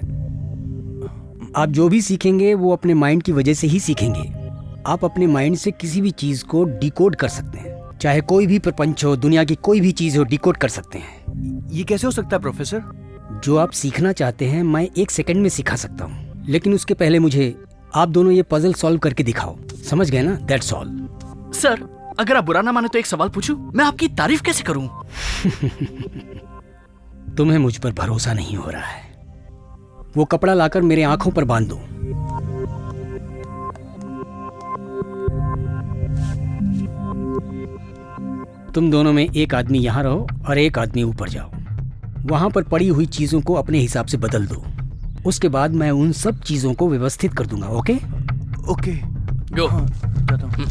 आप जो भी सीखेंगे वो अपने माइंड की वजह से ही सीखेंगे। आप अपने माइंड से किसी भी चीज को डिकोड कर सकते हैं, चाहे कोई भी प्रपंच हो, दुनिया की कोई भी चीज हो, डिकोड कर सकते हैं। ये कैसे हो सकता है प्रोफेसर? जो आप सीखना चाहते हैं मैं 1 सेकंड में सिखा सकता हूँ, लेकिन उसके पहले मुझे आप दोनों ये पजल सॉल्व करके दिखाओ। समझ गए ना? That's all. सर, अगर आप बुरा ना माने तो एक सवाल पूछूं? मैं आपकी तारीफ कैसे करूं? तुम्हें मुझ पर भरोसा नहीं हो रहा है। वो कपड़ा लाकर मेरे आंखों पर बांध दो। तुम दोनों में एक आदमी यहाँ रहो और एक आदमी ऊपर जाओ। वहां पर पड़ी हुई चीजों को अपने हिसाब से बदल दो। उसके बाद मैं उन सब चीजों को व्यवस्थित कर दूंगा। ओके? ओके, गो। जाता हूं।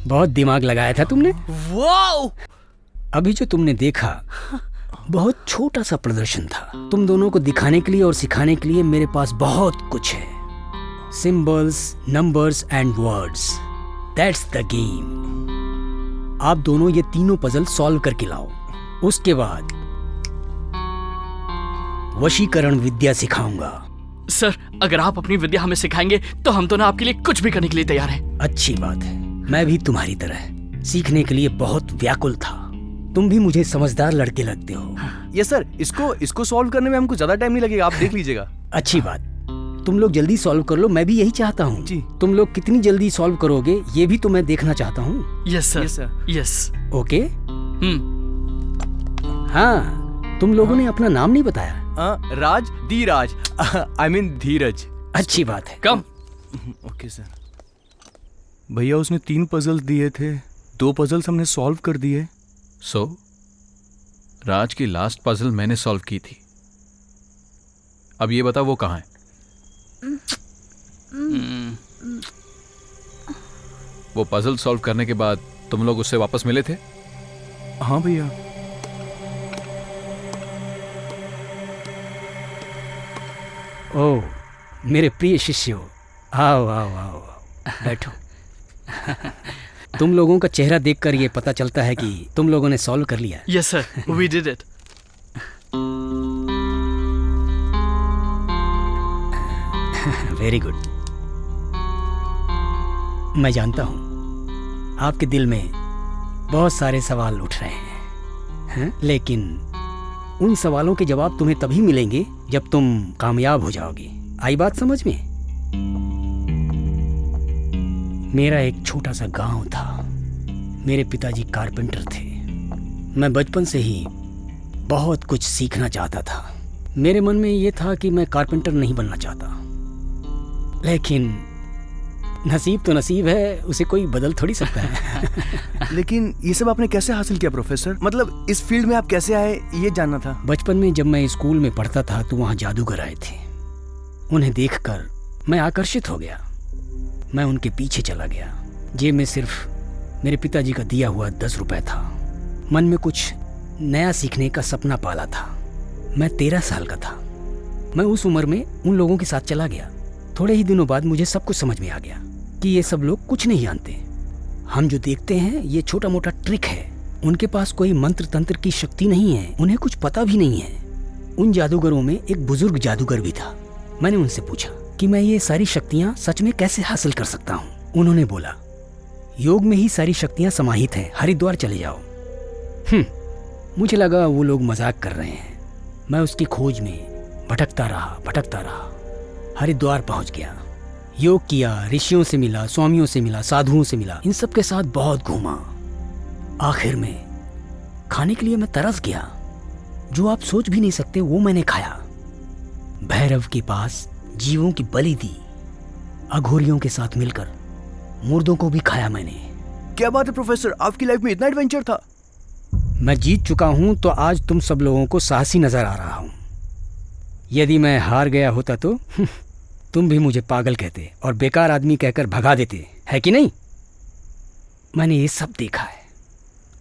बहुत दिमाग लगाया था तुमने। वाओ! अभी जो तुमने देखा बहुत छोटा सा प्रदर्शन था। तुम दोनों को दिखाने के लिए और सिखाने के लिए मेरे पास बहुत कुछ है। Symbols, numbers and words, that's the game. आप दोनों ये तीनों पजल सॉल्व करके लाओ। उसके बाद वशीकरण विद्या सिखाऊंगा। सर, अगर आप अपनी विद्या हमें सिखाएंगे तो हम तो ना आपके लिए कुछ भी करने के लिए तैयार हैं। अच्छी बात है। मैं भी तुम्हारी तरह सीखने के लिए बहुत व्याकुल था। तुम भी मुझे समझदार लड़के लगते हो। यस सर, इसको सॉल्व करने में हमको ज्यादा टाइम नहीं लगेगा, आप देख लीजिएगा। अच्छी बात, तुम लोग जल्दी सॉल्व कर लो। मैं भी यही चाहता हूँ जी। तुम लोग कितनी जल्दी सॉल्व करोगे ये भी तो मैं देखना चाहता हूँ। Yes sir, yes. ओके। हाँ, तुम लोगों ने अपना नाम नहीं बताया। Raj, Dhiraj, I mean Dheeraj. अच्छी बात है। कम। Okay sir. भैया उसने 3 पजल्स दिए थे, 2 पजल्स हमने सॉल्व कर दिए। सो राज की लास्ट पजल मैंने सॉल्व की थी। अब ये बता वो कहाँ है? वो पजल सॉल्व करने के बाद तुम लोग उससे वापस मिले थे? हाँ भैया। ओह, मेरे प्रिय शिष्यों, आओ आओ आओ, बैठो। तुम लोगों का चेहरा देखकर ये पता चलता है कि तुम लोगों ने सॉल्व कर लिया। Yes sir, we did it. Very good. मैं जानता हूं आपके दिल में बहुत सारे सवाल उठ रहे हैं, लेकिन उन सवालों के जवाब तुम्हें तभी मिलेंगे जब तुम कामयाब हो जाओगे। आई बात समझ में? मेरा एक छोटा सा गांव था। मेरे पिताजी कारपेंटर थे। मैं बचपन से ही बहुत कुछ सीखना चाहता था। मेरे मन में ये था कि मैं कारपेंटर नहीं बनना चाहता, लेकिन नसीब तो नसीब है, उसे कोई बदल थोड़ी सकता है। लेकिन ये सब आपने कैसे हासिल किया प्रोफेसर? मतलब इस फील्ड में आप कैसे आए ये जानना था। बचपन में जब मैं स्कूल में पढ़ता था तो वहाँ जादूगर आए थे। उन्हें देखकर मैं आकर्षित हो गया। मैं उनके पीछे चला गया। जेब में सिर्फ मेरे पिताजी का दिया हुआ 10 रुपए था। मन में कुछ नया सीखने का सपना पाला था। मैं 13 साल का था। मैं उस उम्र में उन लोगों के साथ चला गया। थोड़े ही दिनों बाद मुझे सब कुछ समझ में आ गया कि ये सब लोग कुछ नहीं जानते। हम जो देखते हैं ये छोटा मोटा ट्रिक है। उनके पास कोई मंत्र तंत्र की शक्ति नहीं है। उन्हें कुछ पता भी नहीं है। उन जादूगरों में एक बुजुर्ग जादूगर भी था। मैंने उनसे पूछा कि मैं ये सारी शक्तियाँ सच में कैसे हासिल कर सकता हूँ। उन्होंने बोला, योग में ही सारी शक्तियाँ समाहित हैं, हरिद्वार चले जाओ। मुझे लगा वो लोग मजाक कर रहे हैं। मैं उसकी खोज में भटकता रहा। हरिद्वार पहुंच गया। योग किया, ऋषियों से मिला, स्वामियों से मिला, साधुओं से मिला। इन सब के साथ बहुत घूमा। आखिर में खाने के लिए मैं तरस गया। जो आप सोच भी नहीं सकते वो मैंने खाया। भैरव के पास जीवों की बलि दी। अघोरियों के साथ मिलकर मुर्दों को भी खाया मैंने। क्या बात है प्रोफेसर, आपकी लाइफ में इतना एडवेंचर था? मैं जीत चुका हूं तो आज तुम सब लोगों को साहसी नजर आ रहा हूं। यदि मैं हार गया होता तो तुम भी मुझे पागल कहते और बेकार आदमी कहकर भगा देते, है कि नहीं? मैंने ये सब देखा है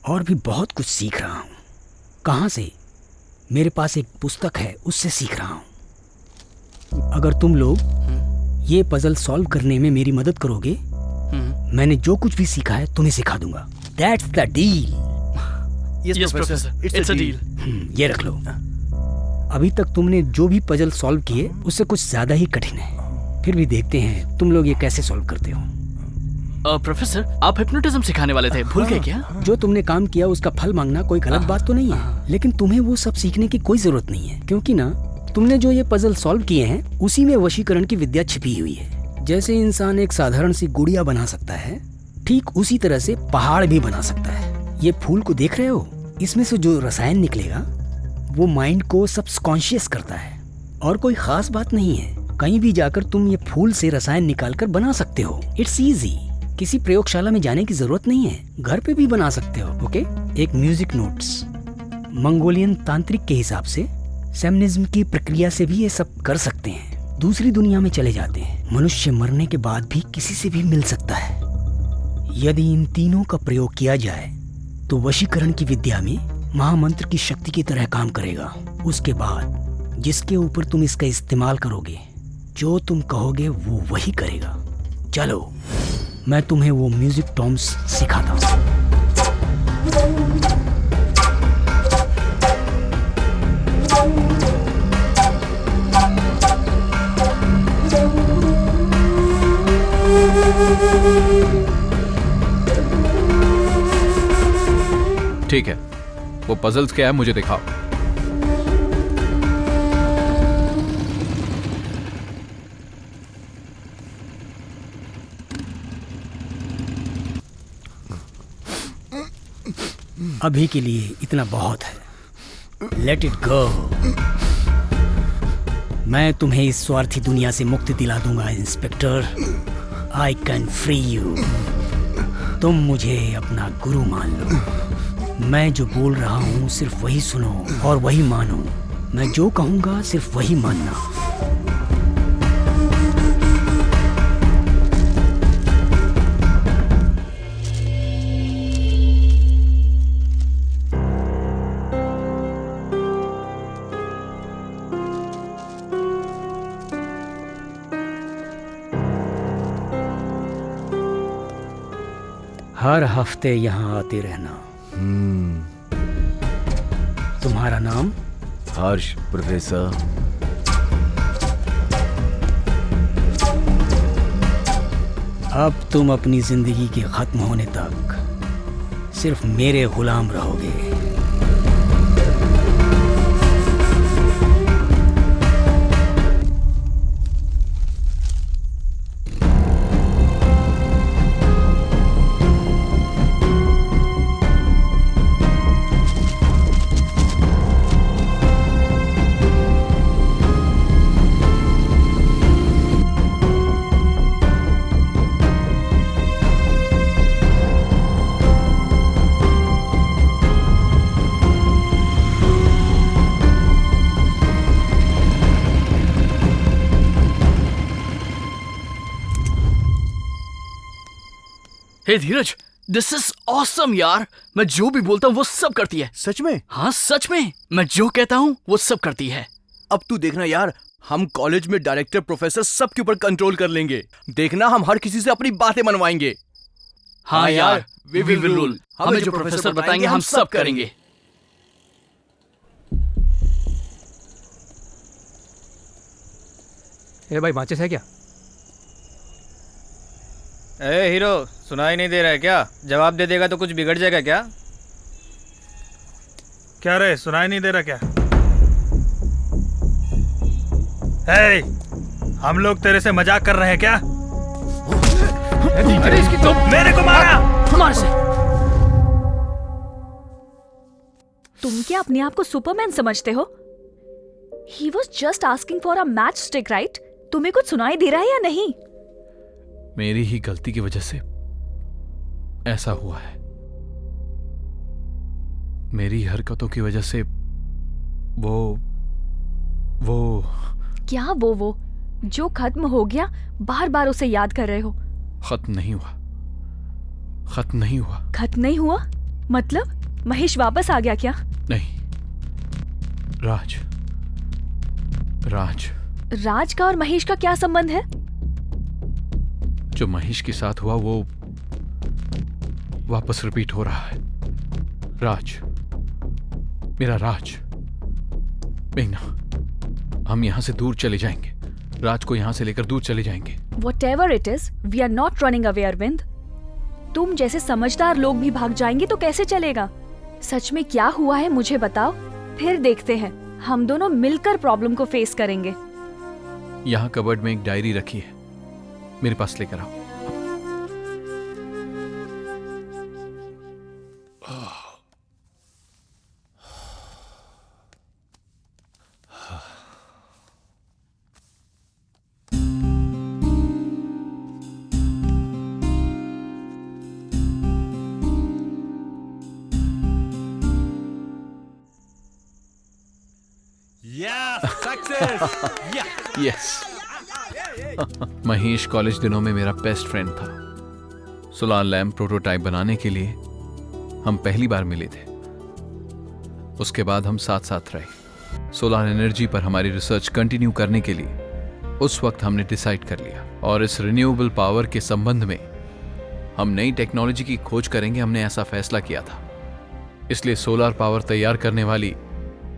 और भी बहुत कुछ सीख रहा हूं। कहां से? मेरे पास एक पुस्तक है, उससे सीख रहा हूं। अगर तुम लोग ये पजल सॉल्व करने में मेरी मदद करोगे, मैंने जो कुछ भी सीखा है तुम्हें सिखा दूंगा। That's the deal. Yes professor, it's a deal. ये रख लो। अभी तक तुमने जो भी पजल सॉल्व किए उससे कुछ ज्यादा ही कठिन है। फिर भी देखते हैं तुम लोग ये कैसे सॉल्व करते हो। प्रोफेसर, आप हिप्नोटिज्म सिखाने वाले थे, भूल गए क्या? जो तुमने काम किया उसका फल मांगना कोई गलत बात तो नहीं है, लेकिन तुम्हें वो सब सीखने की कोई जरूरत नहीं है, क्योंकि ना तुमने जो ये पजल सॉल्व किए हैं उसी में वशीकरण की विद्या छिपी हुई है। जैसे इंसान एक साधारण सी गुड़िया बना सकता है, ठीक उसी तरह से पहाड़ भी बना सकता है। ये फूल को देख रहे हो? इसमें से जो रसायन निकलेगा वो माइंड को सबकॉन्शियस करता है और कोई खास बात नहीं है। कहीं भी जाकर तुम ये फूल से रसायन निकालकर बना सकते हो। It's easy. किसी प्रयोगशाला में जाने की जरूरत नहीं है, घर पे भी बना सकते हो। ओके? एक म्यूजिक नोट्स। मंगोलियन तांत्रिक के हिसाब से शैमनिज्म की प्रक्रिया से भी ये सब कर सकते हैं। दूसरी दुनिया में चले जाते हैं। मनुष्य मरने के बाद भी किसी से भी मिल सकता है। यदि इन तीनों का प्रयोग किया जाए तो वशीकरण की विद्या में महामंत्र की शक्ति की तरह काम करेगा। उसके बाद जिसके ऊपर तुम इसका इस्तेमाल करोगे, जो तुम कहोगे वो वही करेगा। चलो मैं तुम्हें वो म्यूजिक टॉम्स सिखाता हूँ। ठीक है, वो पजल्स क्या है मुझे दिखाओ। अभी के लिए इतना बहुत है, लेट इट गो। मैं तुम्हें इस स्वार्थी दुनिया से मुक्ति दिला दूंगा inspector. I can free you. तुम मुझे अपना गुरु मान लो। मैं जो बोल रहा हूँ सिर्फ वही सुनो और वही मानो। मैं जो कहूँगा सिर्फ वही मानना। हर हफ्ते यहाँ आते रहना। तुम्हारा नाम? हर्ष, प्रोफेसर। अब तुम अपनी जिंदगी के खत्म होने तक सिर्फ मेरे गुलाम रहोगे। हे धीरज, दिस इज ऑसम यार। मैं जो भी बोलता हूँ वो सब करती है। सच में? हाँ सच में, मैं जो कहता हूँ वो सब करती है। अब तू देखना यार, हम कॉलेज में डायरेक्टर प्रोफेसर सबके ऊपर कंट्रोल कर लेंगे। देखना, हम हर किसी से अपनी बातें मनवाएंगे। हाँ यार, वी विल रूल। हमें जो प्रोफेसर बताएंगे हम सब करेंगे। ए भाई, माचिस है क्या? ए हीरो, सुनाई नहीं दे रहा है क्या? जवाब दे देगा तो कुछ बिगड़ जाएगा क्या? क्या रे, सुनाई नहीं दे रहा क्या? हे, हम लोग तेरे से मजाक कर रहे हैं क्या? अरे इसकी तो मेरे को मारा। हमारे से। तुम क्या अपने आप को सुपरमैन समझते हो? He was just asking for a matchstick, right? तुम्हें कुछ सुनाई दे रहा है या नहीं? मेरी ही गलती की वजह से ऐसा हुआ है। मेरी हरकतों की वजह से वो क्या वो जो खत्म हो गया बार बार उसे याद कर रहे हो? खत्म नहीं हुआ। खत्म नहीं हुआ मतलब महेश वापस आ गया क्या? नहीं, राज का और महेश का क्या संबंध है? जो महेश के साथ हुआ वो वापस रिपीट हो रहा है। मेरा राज। मेघना, हम यहां से दूर चले जाएंगे। राज को यहां से लेकर दूर चले जाएंगे। Whatever it is, we are not running away, Arvind. तुम जैसे समझदार लोग भी भाग जाएंगे तो कैसे चलेगा? सच में क्या हुआ है मुझे बताओ, फिर देखते हैं। हम दोनों मिलकर प्रॉब्लम को फेस करेंगे। यहाँ कबर्ड में एक डायरी रखी है, मेरे पास लेकर आओ। यस। महेश कॉलेज दिनों में मेरा बेस्ट फ्रेंड था। सोलार लैम्प प्रोटोटाइप बनाने के लिए हम पहली बार मिले थे। उसके बाद हम साथ साथ रहे। सोलार एनर्जी पर हमारी रिसर्च कंटिन्यू करने के लिए उस वक्त हमने डिसाइड कर लिया, और इस रिन्यूएबल पावर के संबंध में हम नई टेक्नोलॉजी की खोज करेंगे। हमने ऐसा फैसला किया था। इसलिए सोलार पावर तैयार करने वाली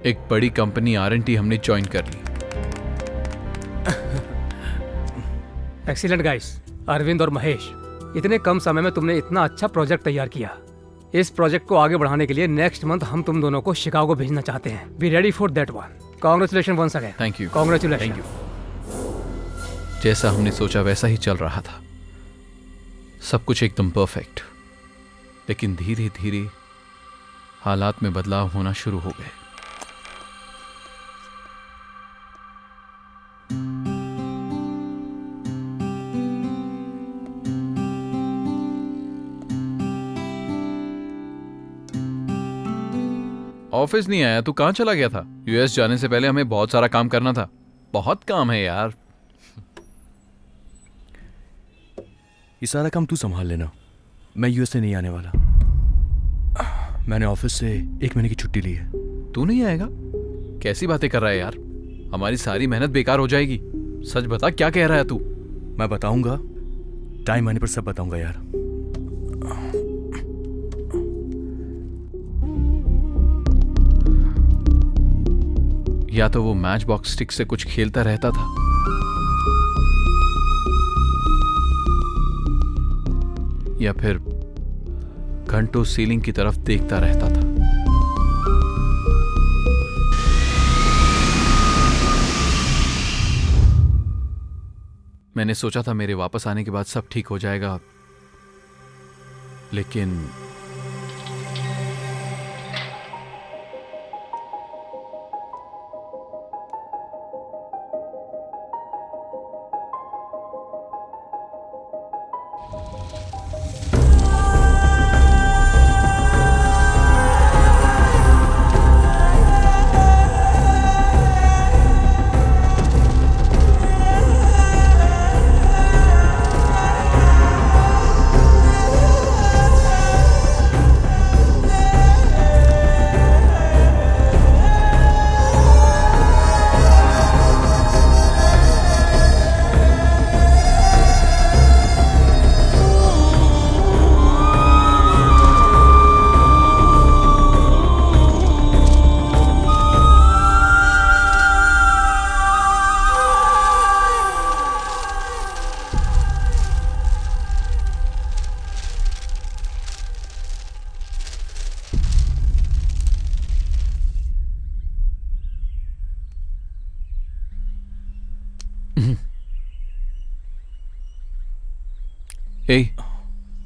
एक बड़ी कंपनी R&T हमने ज्वाइन कर ली। एक्सीलेंट गाइस, अरविंद और महेश, इतने कम समय में तुमने इतना अच्छा प्रोजेक्ट तैयार किया। इस प्रोजेक्ट को आगे बढ़ाने के लिए नेक्स्ट मंथ हम तुम दोनों को शिकागो भेजना चाहते हैं। Be ready for that one. Congratulation once again. Thank you. Congratulation. Thank you. जैसा हमने सोचा वैसा ही चल रहा था, सब कुछ एकदम परफेक्ट। लेकिन धीरे धीरे हालात में बदलाव होना शुरू हो गए। ऑफिस नहीं आया, तू कहाँ चला गया था? यूएस जाने से पहले हमें बहुत सारा काम करना था। बहुत काम है यार। ये सारा काम तू संभाल लेना, मैं यूएस से नहीं आने वाला। मैंने ऑफिस से 1 महीने की छुट्टी ली है। तू नहीं आएगा? कैसी बातें कर रहा है यार, हमारी सारी मेहनत बेकार हो जाएगी। सच बता, क्या कह रहा है तू? मैं बताऊंगा, टाइम आने पर सब बताऊंगा यार। या तो वो मैच बॉक्स स्टिक से कुछ खेलता रहता था, या फिर घंटों सीलिंग की तरफ देखता रहता था। मैंने सोचा था मेरे वापस आने के बाद सब ठीक हो जाएगा, लेकिन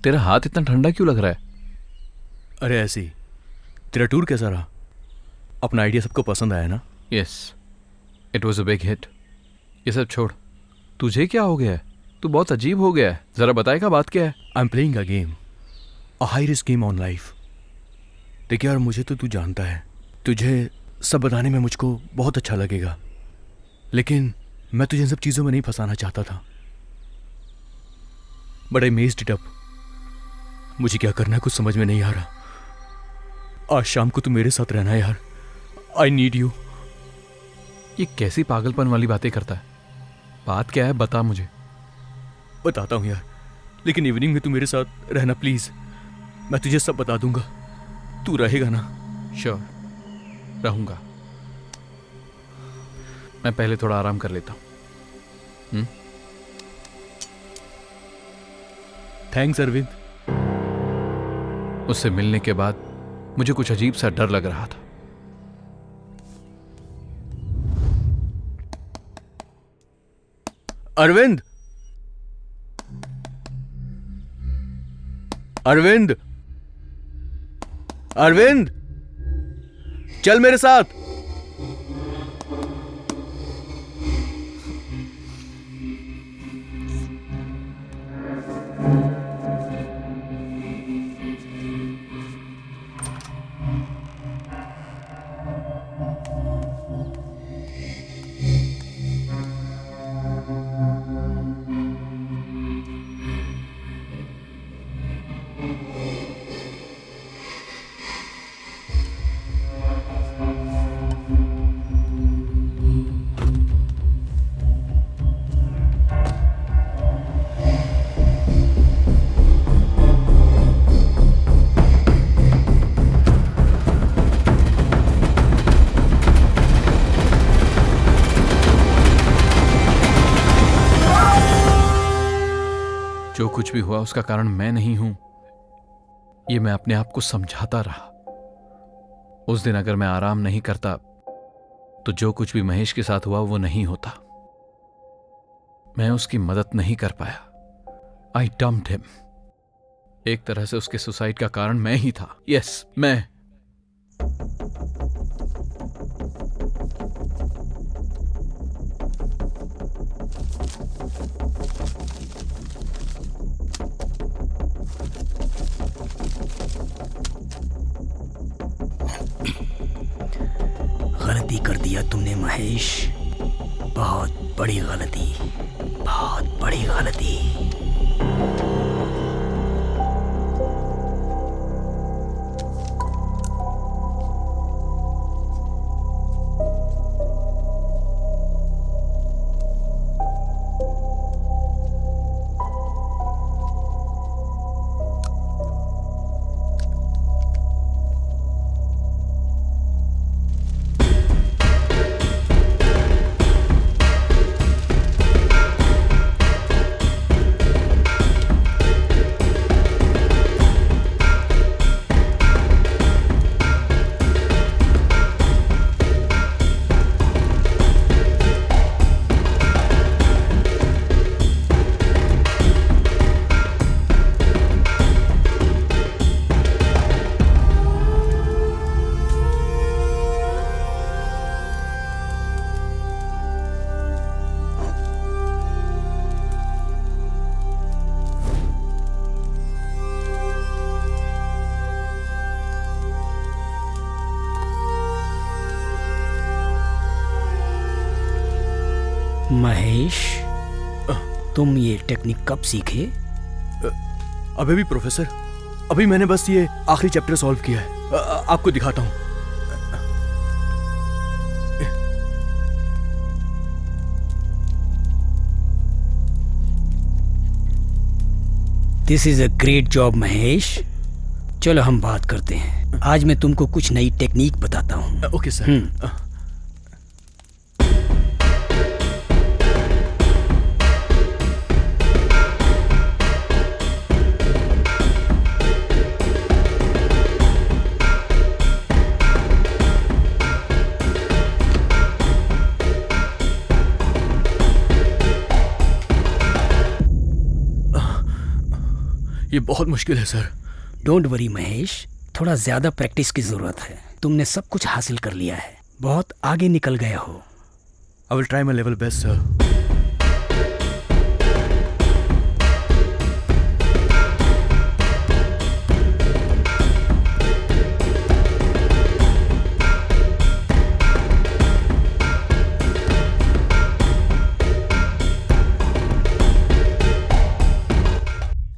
तेरा हाथ इतना ठंडा क्यों लग रहा है? अरे ऐसी। तेरा टूर कैसा रहा? अपना आइडिया सबको पसंद आया ना? Yes, it was a big hit. ये सब छोड़, तुझे क्या हो गया है? तू बहुत अजीब हो गया है, जरा बताएगा बात क्या है? I am playing a game, a high risk game on life. देखिए यार, मुझे तो तू जानता है, तुझे सब बताने में मुझको बहुत अच्छा लगेगा, लेकिन मैं तुझे इन सब चीज़ों में नहीं फंसाना चाहता था। But I messed it up. मुझे क्या करना है कुछ समझ में नहीं आ रहा। आज शाम को तू मेरे साथ रहना है यार, आई नीड यू। ये कैसी पागलपन वाली बातें करता है? बात क्या है, बता मुझे। बताता हूँ यार, लेकिन इवनिंग में तू मेरे साथ रहना प्लीज। मैं तुझे सब बता दूंगा, तू रहेगा ना? श्योर, रहूंगा। मैं पहले थोड़ा आराम कर लेता हूँ। थैंक्स अरविंद। उससे मिलने के बाद मुझे कुछ अजीब सा डर लग रहा था। अरविंद, अरविंद, अरविंद, चल मेरे साथ। जो कुछ भी हुआ उसका कारण मैं नहीं हूं। ये मैं अपने आप को समझाता रहा। उस दिन अगर मैं आराम नहीं करता तो जो कुछ भी महेश के साथ हुआ वो नहीं होता। मैं उसकी मदद नहीं कर पाया। आई डम्प्ड हिम। एक तरह से उसके सुसाइड का कारण मैं ही था। यस, मैं। गलती कर दिया तुमने महेश, बहुत बड़ी गलती, बहुत बड़ी गलती। महेश, तुम ये टेक्निक कब सीखे? अभी भी प्रोफेसर, अभी मैंने बस ये आखिरी चैप्टर सॉल्व किया है। आपको दिखाता हूं। This is a great job Mahesh. चलो हम बात करते हैं। आज मैं तुमको कुछ नई टेक्निक बताता हूँ। Okay sir. ये बहुत मुश्किल है सर। डोंट वरी महेश, थोड़ा ज्यादा प्रैक्टिस की जरूरत है। तुमने सब कुछ हासिल कर लिया है, बहुत आगे निकल गए हो। I will try my level best sir.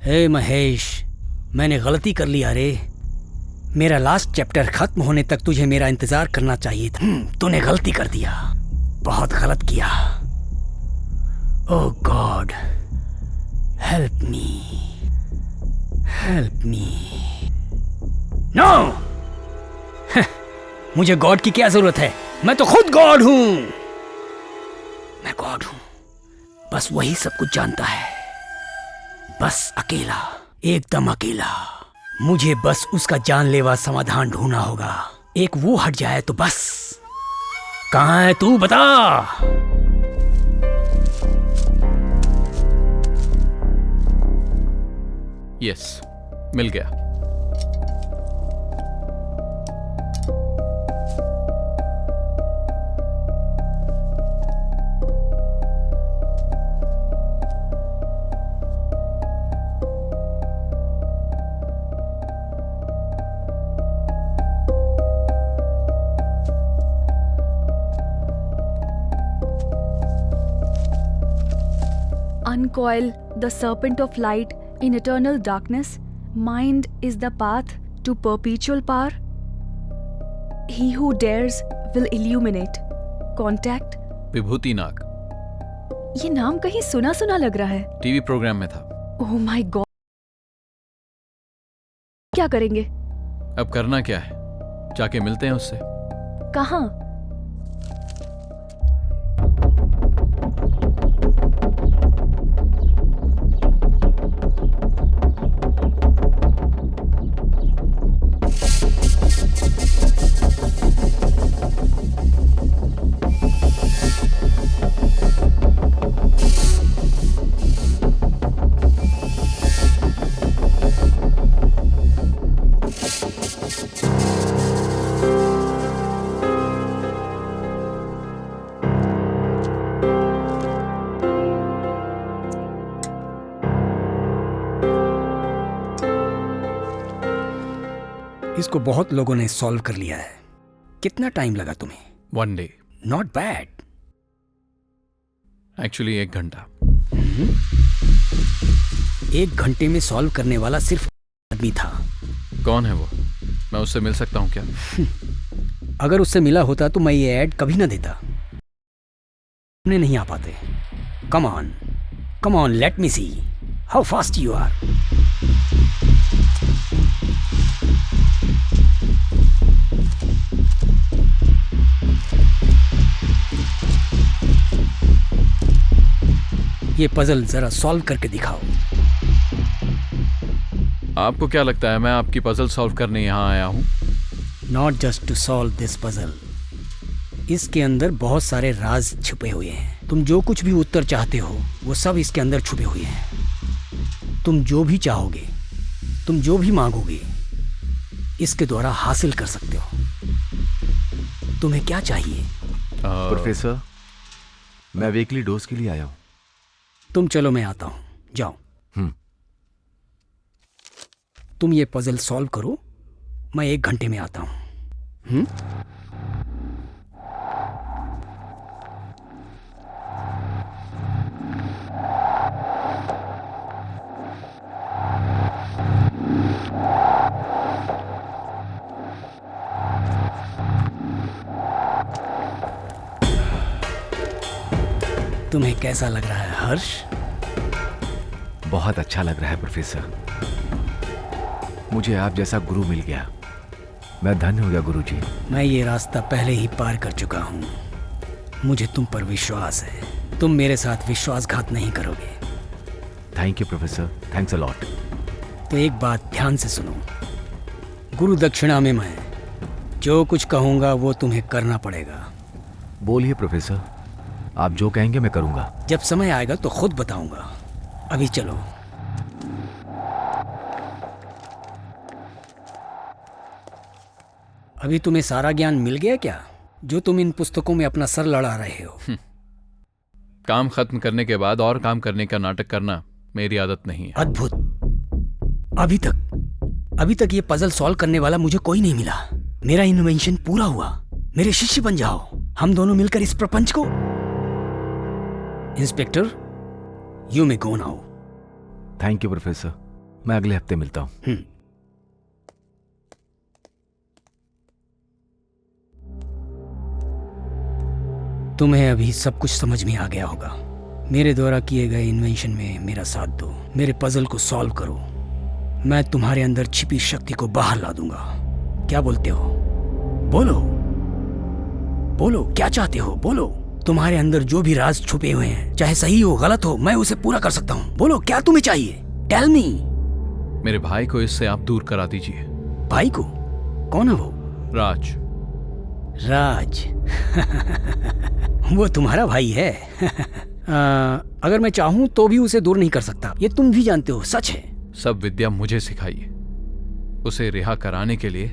Hey Mahesh, मैंने गलती कर लिया रे। मेरा लास्ट चैप्टर खत्म होने तक तुझे मेरा इंतजार करना चाहिए था। तूने गलती कर दिया, बहुत गलत किया। Oh god, help me, help me. No, मुझे गॉड की क्या जरूरत है? मैं तो खुद गॉड हूं। मैं गॉड हूं, बस वही सब कुछ जानता है। बस अकेला, एकदम अकेला। मुझे बस उसका जानलेवा समाधान ढूंढना होगा। एक वो हट जाए तो बस। कहाँ है तू, बता। यस, मिल गया। Uncoil the serpent of light in eternal darkness. Mind is the path to perpetual power. He who dares will illuminate. Contact. विभूति नाग। ये नाम कहीं सुना सुना लग रहा है। टीवी प्रोग्राम में था। Oh my God. क्या करेंगे? अब करना क्या है? जाके मिलते हैं उससे। कहाँ? इसको बहुत लोगों ने सॉल्व कर लिया है। कितना टाइम लगा तुम्हें? 1 डे। Not bad. एक्चुअली 1 घंटा। 1 घंटे में सॉल्व करने वाला सिर्फ आदमी था। कौन है वो? मैं उससे मिल सकता हूँ क्या? अगर उससे मिला होता तो मैं ये ऐड कभी ना देता। हमने नहीं आ पाते। Come on, let me see how fast you are. ये पजल जरा सॉल्व करके दिखाओ। आपको क्या लगता है मैं आपकी पजल सॉल्व करने यहाँ आया हूँ? Not just to solve this puzzle. इसके अंदर बहुत सारे राज छुपे हुए हैं। तुम जो कुछ भी उत्तर चाहते हो वो सब इसके अंदर छुपे हुए हैं। तुम जो भी चाहोगे, तुम जो भी मांगोगे, इसके द्वारा हासिल कर सकते हो। तुम्हें क्या चाहिए? प्रोफेसर, मैं वीकली डोज के लिए आया हूँ। तुम चलो, मैं आता हूँ। जाओ। तुम ये पजल सॉल्व करो, मैं 1 घंटे में आता हूँ। तुम्हें कैसा लग रहा है हर्ष? बहुत अच्छा लग रहा है प्रोफेसर। मुझे आप जैसा गुरु मिल गया। मैं धन्य हो गया गुरुजी। मैं ये रास्ता पहले ही पार कर चुका हूँ। मुझे तुम पर विश्वास है। तुम मेरे साथ विश्वासघात नहीं करोगे। Thank you professor, thanks a lot. तो एक बात ध्यान से सुनो। गुरु दक्षिणा में मैं जो कुछ कहूँगा वो तुम्हें करना पड़ेगा। बोलिए प्रोफेसर, आप जो कहेंगे मैं करूँगा। जब समय आएगा तो खुद बताऊँगा। अभी चलो। अभी तुम्हें सारा ज्ञान मिल गया क्या, जो तुम इन पुस्तकों में अपना सर लड़ा रहे हो? काम खत्म करने के बाद और काम करने का नाटक करना मेरी आदत नहीं है। अद्भुत। अभी तक ये पजल सॉल्व करने वाला मुझे कोई नहीं मिला। मेरा इन्वेंशन पूरा हुआ। मेरे शिष्य बन जाओ। हम दोनों मिलकर इस प्रपंच को। Inspector, you may go now. Thank you professor, मैं अगले हफ्ते मिलता हूँ। तुम्हें अभी सब कुछ समझ में आ गया होगा। मेरे द्वारा किए गए इन्वेंशन में मेरा साथ दो। मेरे पजल को सॉल्व करो। मैं तुम्हारे अंदर छिपी शक्ति को बाहर ला दूंगा। क्या बोलते हो? बोलो, क्या चाहते हो? बोलो। तुम्हारे अंदर जो भी राज छुपे हुए हैं, चाहे सही हो गलत हो, मैं उसे पूरा कर सकता हूँ। बोलो, क्या तुम्हें चाहिए? Tell me. मेरे भाई को इससे आप दूर करा दीजिए। भाई को? कौन है वो? राज। वो तुम्हारा भाई है। अगर मैं चाहूं तो भी उसे दूर नहीं कर सकता। ये तुम भी जानते हो, सच है। सब विद्या मुझे सिखाइए। उसे रिहा कराने के लिए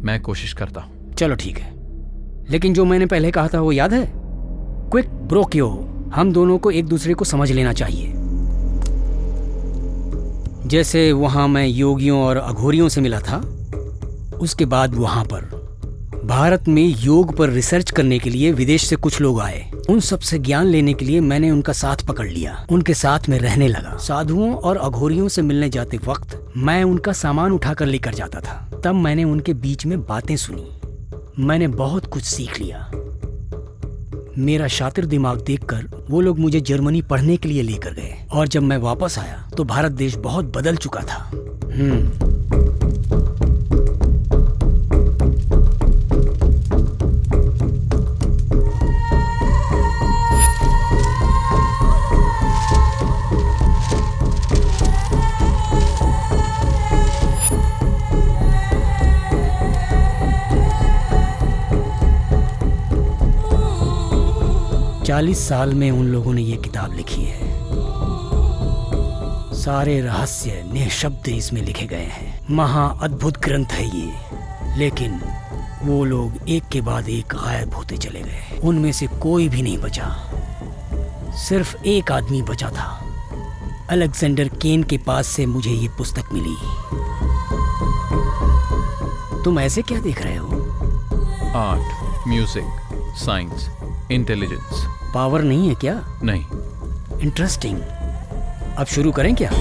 मैं कोशिश करता हूं। चलो ठीक है, लेकिन जो मैंने पहले कहा था वो याद है? क्विक ब्रोक्यो। हम दोनों को एक दूसरे को समझ लेना चाहिए। जैसे वहां मैं योगियों और अघोरियों से मिला था, उसके बाद वहां पर भारत में योग पर रिसर्च करने के लिए विदेश से कुछ लोग आए। उन सब से ज्ञान लेने के लिए मैंने उनका साथ पकड़ लिया। उनके साथ में रहने लगा। साधुओं और अघोरियों से मिलने जाते वक्त मैं उनका सामान उठाकर लेकर जाता था। तब मैंने उनके बीच में बातें सुनी। मैंने बहुत कुछ सीख लिया। मेरा शातिर दिमाग देखकर वो लोग मुझे जर्मनी पढ़ने के लिए लेकर गए, और जब मैं वापस आया तो भारत देश बहुत बदल चुका था। 40 साल में उन लोगों ने ये किताब लिखी है। सारे रहस्य निःशब्द इसमें लिखे गए हैं। महा अद्भुत ग्रंथ है ये। लेकिन वो लोग एक के बाद एक गायब होते चले गए। उनमें से कोई भी नहीं बचा। सिर्फ एक आदमी बचा था। अलेक्जेंडर केन के पास से मुझे ये पुस्तक मिली। तुम ऐसे क्या देख रहे हो? Art, music, science, intelligence. Power नहीं है क्या? नहीं। इंटरेस्टिंग। अब शुरू करें क्या?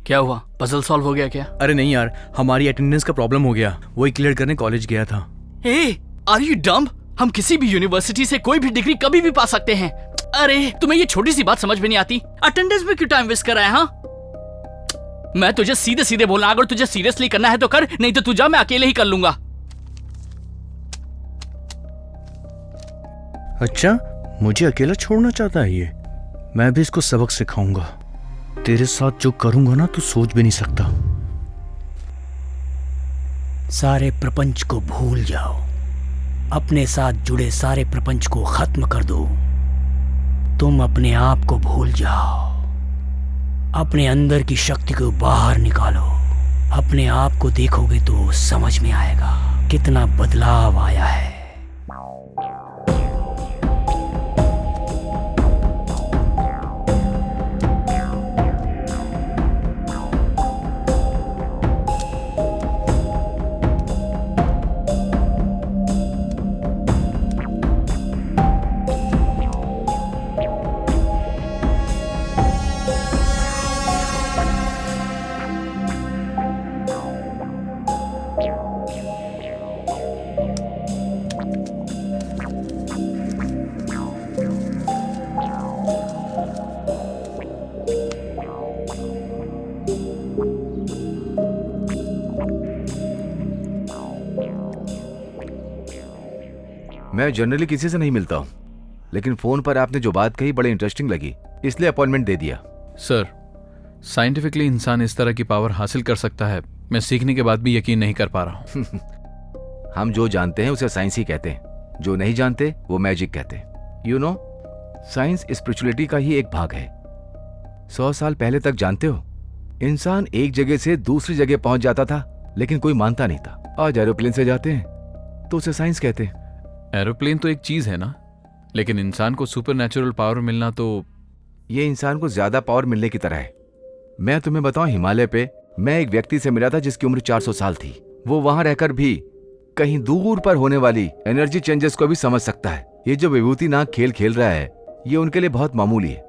क्या हुआ? पजल सॉल्व हो गया क्या? अरे नहीं यार, हमारी अटेंडेंस का प्रॉब्लम हो गया, वही क्लियर करने कॉलेज गया था। ए, आर यू डम्ब? हम किसी भी यूनिवर्सिटी से कोई भी डिग्री कभी भी पा सकते हैं। अरे तुम्हें ये छोटी सी बात समझ में नहीं आती? अटेंडेंस में क्यों टाइम वेस्ट कर रहा है? हाँ, मैं तुझे सीधे सीधे बोला, अगर तुझे सीरियसली करना है तो कर, नहीं तो तू जा, मैं अकेले ही कर लूंगा। अच्छा, मुझे अकेला छोड़ना चाहता है ये? मैं भी इसको सबक सिखाऊंगा। तेरे साथ जो करूंगा ना, तू सोच भी नहीं सकता। सारे प्रपंच को भूल जाओ, अपने साथ जुड़े सारे प्रपंच को खत्म कर दो। तुम अपने आप को भूल जाओ, अपने अंदर की शक्ति को बाहर निकालो। अपने आप को देखोगे तो समझ में आएगा कितना बदलाव आया है। मैं जनरली किसी से नहीं मिलता हूँ, लेकिन फोन पर आपने जो बात कही बड़ी इंटरेस्टिंग लगी, इसलिए अपॉइंटमेंट दे दिया। सर, साइंटिफिकली इंसान इस तरह की पावर हासिल कर सकता है, मैं सीखने के बाद भी यकीन नहीं कर पा रहा हूँ। हम जो जानते हैं उसे साइंस ही कहते हैं, जो नहीं जानते वो मैजिक कहते हैं। यू नो, साइंस स्पिरिचुअलिटी का ही एक भाग है। 100 साल पहले तक जानते हो, इंसान एक जगह से दूसरी जगह पहुंच जाता था, लेकिन कोई मानता नहीं था। आज एरोप्लेन से जाते हैं तो उसे साइंस कहते हैं। एरोप्लेन तो एक चीज है ना, लेकिन इंसान को सुपर नेचुरल पावर मिलना तो ये इंसान को ज्यादा पावर मिलने की तरह है। मैं तुम्हें बताऊं, हिमालय पे मैं एक व्यक्ति से मिला था जिसकी उम्र 400 साल थी। वो वहां रहकर भी कहीं दूर पर होने वाली एनर्जी चेंजेस को भी समझ सकता है। ये जो विभूति नाग खेल खेल रहा है, ये उनके लिए बहुत मामूली है।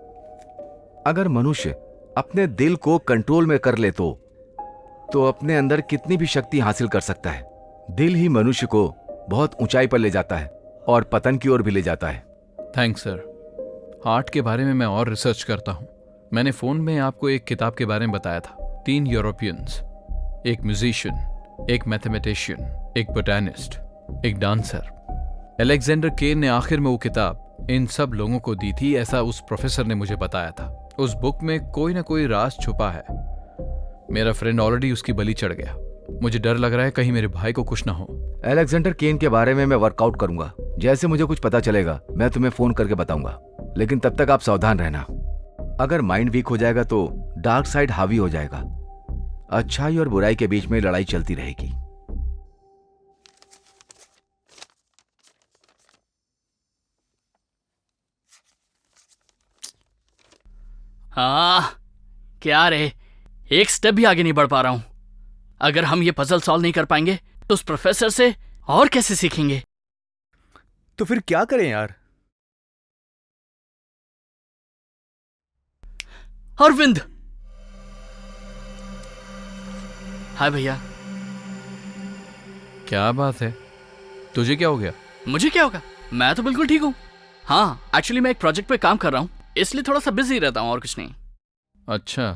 अगर मनुष्य अपने दिल को कंट्रोल में कर ले तो अपने अंदर कितनी भी शक्ति हासिल कर सकता है। दिल ही मनुष्य को बहुत ऊंचाई पर ले जाता है और पतन की ओर भी ले जाता है। Thanks sir. आर्ट के बारे में मैं और रिसर्च करता हूँ। मैंने फोन में आपको एक किताब के बारे में बताया था। 3 यूरोपियंस, एक म्यूजिशियन, एक मैथमेटिशियन, एक बोटैनिस्ट, एक डांसर। अलेक्जेंडर केन ने आखिर में वो किताब इन सब लोगों को दी थी, ऐसा उस प्रोफेसर ने मुझे बताया था। उस बुक में कोई ना कोई राज छुपा है। मेरा फ्रेंड ऑलरेडी उसकी बलि चढ़ गया। मुझे डर लग रहा है कहीं मेरे भाई को कुछ ना हो। अलेक्जेंडर केन के बारे में मैं वर्कआउट करूंगा। जैसे मुझे कुछ पता चलेगा मैं तुम्हें फोन करके बताऊंगा, लेकिन तब तक आप सावधान रहना। अगर माइंड वीक हो जाएगा तो डार्क साइड हावी हो जाएगा। अच्छाई और बुराई के बीच में लड़ाई चलती रहेगी। हाँ, क्या रे, एक स्टेप भी आगे नहीं बढ़ पा रहा हूं। अगर हम ये पजल सॉल्व नहीं कर पाएंगे तो उस प्रोफेसर से और कैसे सीखेंगे? तो फिर क्या करें यार? अरविंद! हाय भैया। क्या बात है, तुझे क्या हो गया? मुझे क्या होगा, मैं तो बिल्कुल ठीक हूँ। हाँ, एक्चुअली मैं एक प्रोजेक्ट पे काम कर रहा हूँ, इसलिए थोड़ा सा बिजी रहता हूँ और कुछ नहीं। अच्छा,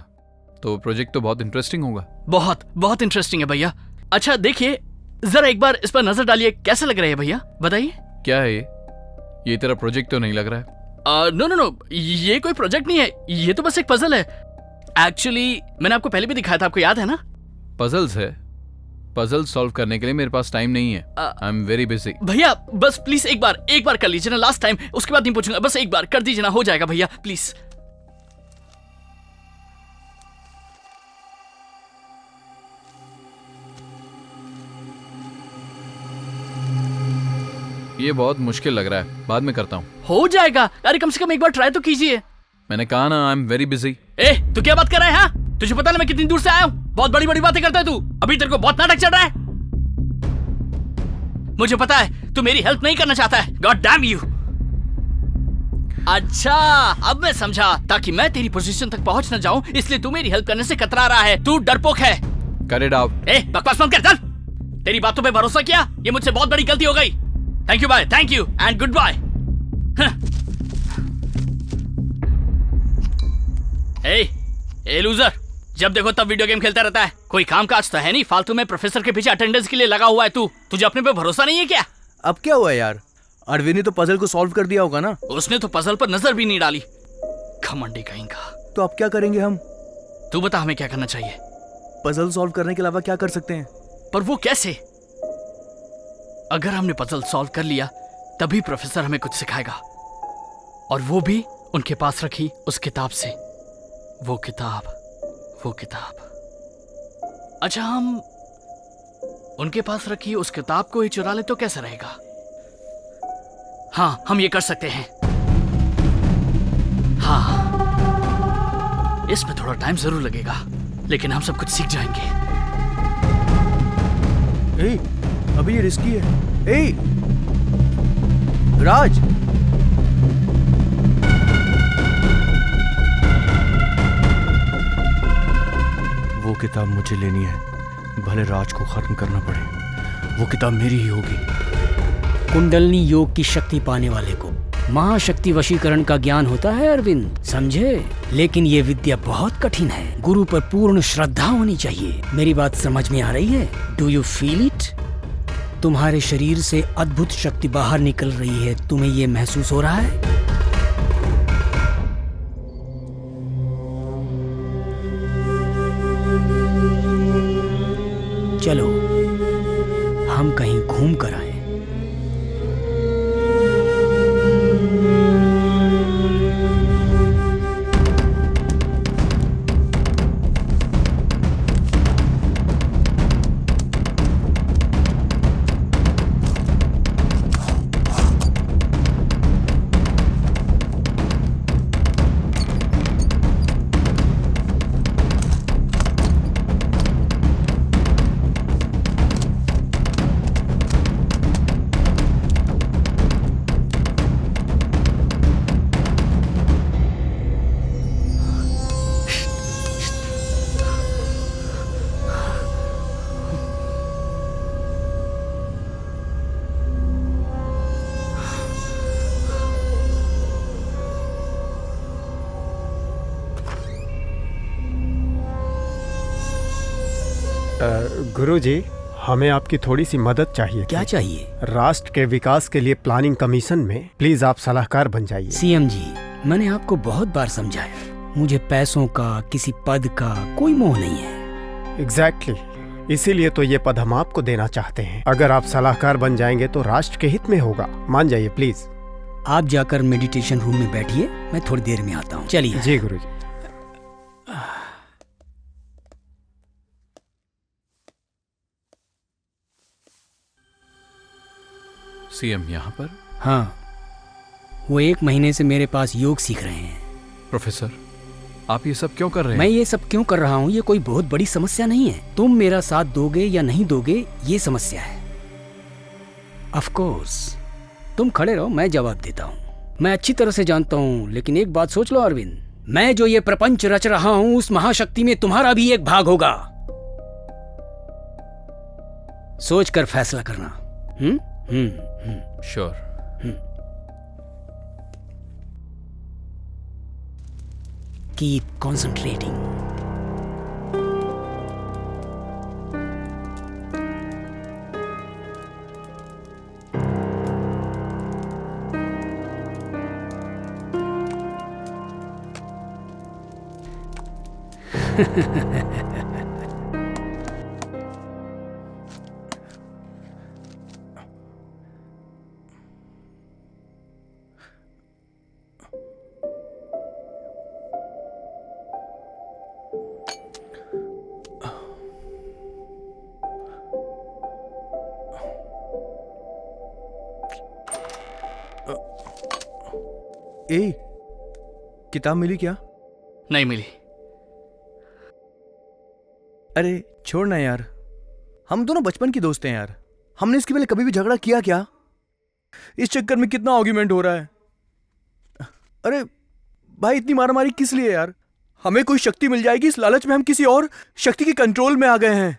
तो प्रोजेक्ट तो बहुत इंटरेस्टिंग होगा। बहुत बहुत इंटरेस्टिंग है भैया। अच्छा देखिए, जरा एक बार इस पर नजर डालिए, कैसा लग रहा है भैया, बताइए। क्या है ये तेरा प्रोजेक्ट तो नहीं लग रहा है। नो नो नो, ये कोई प्रोजेक्ट नहीं है, ये तो बस एक पजल है। एक्चुअली मैंने आपको पहले भी दिखाया था, आपको याद है ना? पजल्स है, पजल सॉल्व करने के लिए मेरे पास टाइम नहीं है। I am very busy. भैया बस प्लीज एक बार कर लीजिए ना, लास्ट टाइम, उसके बाद नहीं पूछूंगा, बस एक बार कर दीजिए ना, हो जाएगा भैया प्लीज। ये बहुत मुश्किल लग रहा है, बाद में करता हूँ। हो जाएगा, अरे कम से कम एक बार ट्राई तो कीजिए। मैंने कहा ना, आई एम वेरी बिजी। ए तू क्या बात कर रहा है? हाँ तुझे पता ना मैं कितनी दूर से आया हूँ, बहुत बड़ी बड़ी बातें करता है तू, अभी तेरे को बहुत नाटक चल रहा है। मुझे पता है तू मेरी हेल्प नहीं करना चाहता है, गॉड डैम यू। अच्छा अब मैं समझा, ताकि मैं तेरी पोजीशन तक पहुंच न जाऊं इसलिए तू मेरी हेल्प करने से कतरा रहा है, तू डरपोक है। Cut it out. ए बकवास मत कर, चल। तेरी बातों पे भरोसा किया, ये मुझसे बहुत बड़ी गलती हो गई। Thank you, bye, thank you and goodbye. A loser, जब देखो तब वीडियो गेम खेलता रहता है, कोई काम काज तो है नहीं, फालतू में प्रोफेसर के पीछे अटेंडेंस के लिए लगा हुआ है तू। तुझे अपने पे भरोसा नहीं है क्या? अब क्या हुआ यार, अरविंद ने तो पजल को सॉल्व कर दिया होगा ना? उसने तो पजल पर नजर भी नहीं डाली, घमंडी कहीं का। तो अब क्या करेंगे हम? तू बता हमें क्या करना चाहिए? पजल सॉल्व करने के अलावा क्या कर सकते हैं? पर वो कैसे? अगर हमने पजल सॉल्व कर लिया तभी प्रोफेसर हमें कुछ सिखाएगा, और वो भी उनके पास रखी उस किताब से। वो किताब अच्छा, हम उनके पास रखी उस किताब को ही चुरा ले तो कैसा रहेगा? हाँ हम ये कर सकते हैं। हाँ इसमें थोड़ा टाइम जरूर लगेगा, लेकिन हम सब कुछ सीख जाएंगे। अभी ये रिस्की है। राज, वो किताब मुझे लेनी है, भले राज को खत्म करना पड़े, वो किताब मेरी ही होगी। कुंडलनी योग की शक्ति पाने वाले को महाशक्ति वशीकरण का ज्ञान होता है अरविंद, समझे? लेकिन ये विद्या बहुत कठिन है, गुरु पर पूर्ण श्रद्धा होनी चाहिए। मेरी बात समझ में आ रही है? Do you feel it? तुम्हारे शरीर से अद्भुत शक्ति बाहर निकल रही है, तुम्हें ये महसूस हो रहा है? चलो हम कहीं घूम कर आए। गुरुजी, हमें आपकी थोड़ी सी मदद चाहिए। क्या चाहिए? राष्ट्र के विकास के लिए प्लानिंग कमीशन में प्लीज आप सलाहकार बन जाइए। सीएम जी, मैंने आपको बहुत बार समझाया, मुझे पैसों का, किसी पद का कोई मोह नहीं है। एग्जैक्टली, इसीलिए तो ये पद हम आपको देना चाहते हैं। अगर आप सलाहकार बन जाएंगे तो राष्ट्र के हित में होगा, मान जाइए प्लीज। आप जाकर मेडिटेशन रूम में बैठिए, मैं थोड़ी देर में आता हूँ। चलिए। जी गुरुजी। सीएम यहाँ पर? हाँ, वो 1 महीने से मेरे पास योग सीख रहे हैं। प्रोफेसर, आप ये सब क्यों कर रहे हैं? मैं ये सब क्यों कर रहा हूँ ये कोई बहुत बड़ी समस्या नहीं है। तुम मेरा साथ दोगे या नहीं दोगे ये समस्या है। ऑफ कोर्स, तुम खड़े रहो, मैं जवाब देता हूँ। मैं अच्छी तरह से जानता हूँ, लेकिन एक बात सोच लो अरविंद, मैं जो ये प्रपंच रच रहा हूँ उस महाशक्ति में तुम्हारा भी एक भाग होगा। सोच कर फैसला करना। श्योर। Keep concentrating. ए, किताब मिली क्या? नहीं मिली। अरे छोड़ ना यार, हम दोनों बचपन के दोस्त हैं यार। हमने इसके पहले कभी भी झगड़ा किया क्या? इस चक्कर में कितना आर्ग्यूमेंट हो रहा है। अरे भाई, इतनी मारामारी किस लिए यार? हमें कोई शक्ति मिल जाएगी, इस लालच में हम किसी और शक्ति के कंट्रोल में आ गए हैं।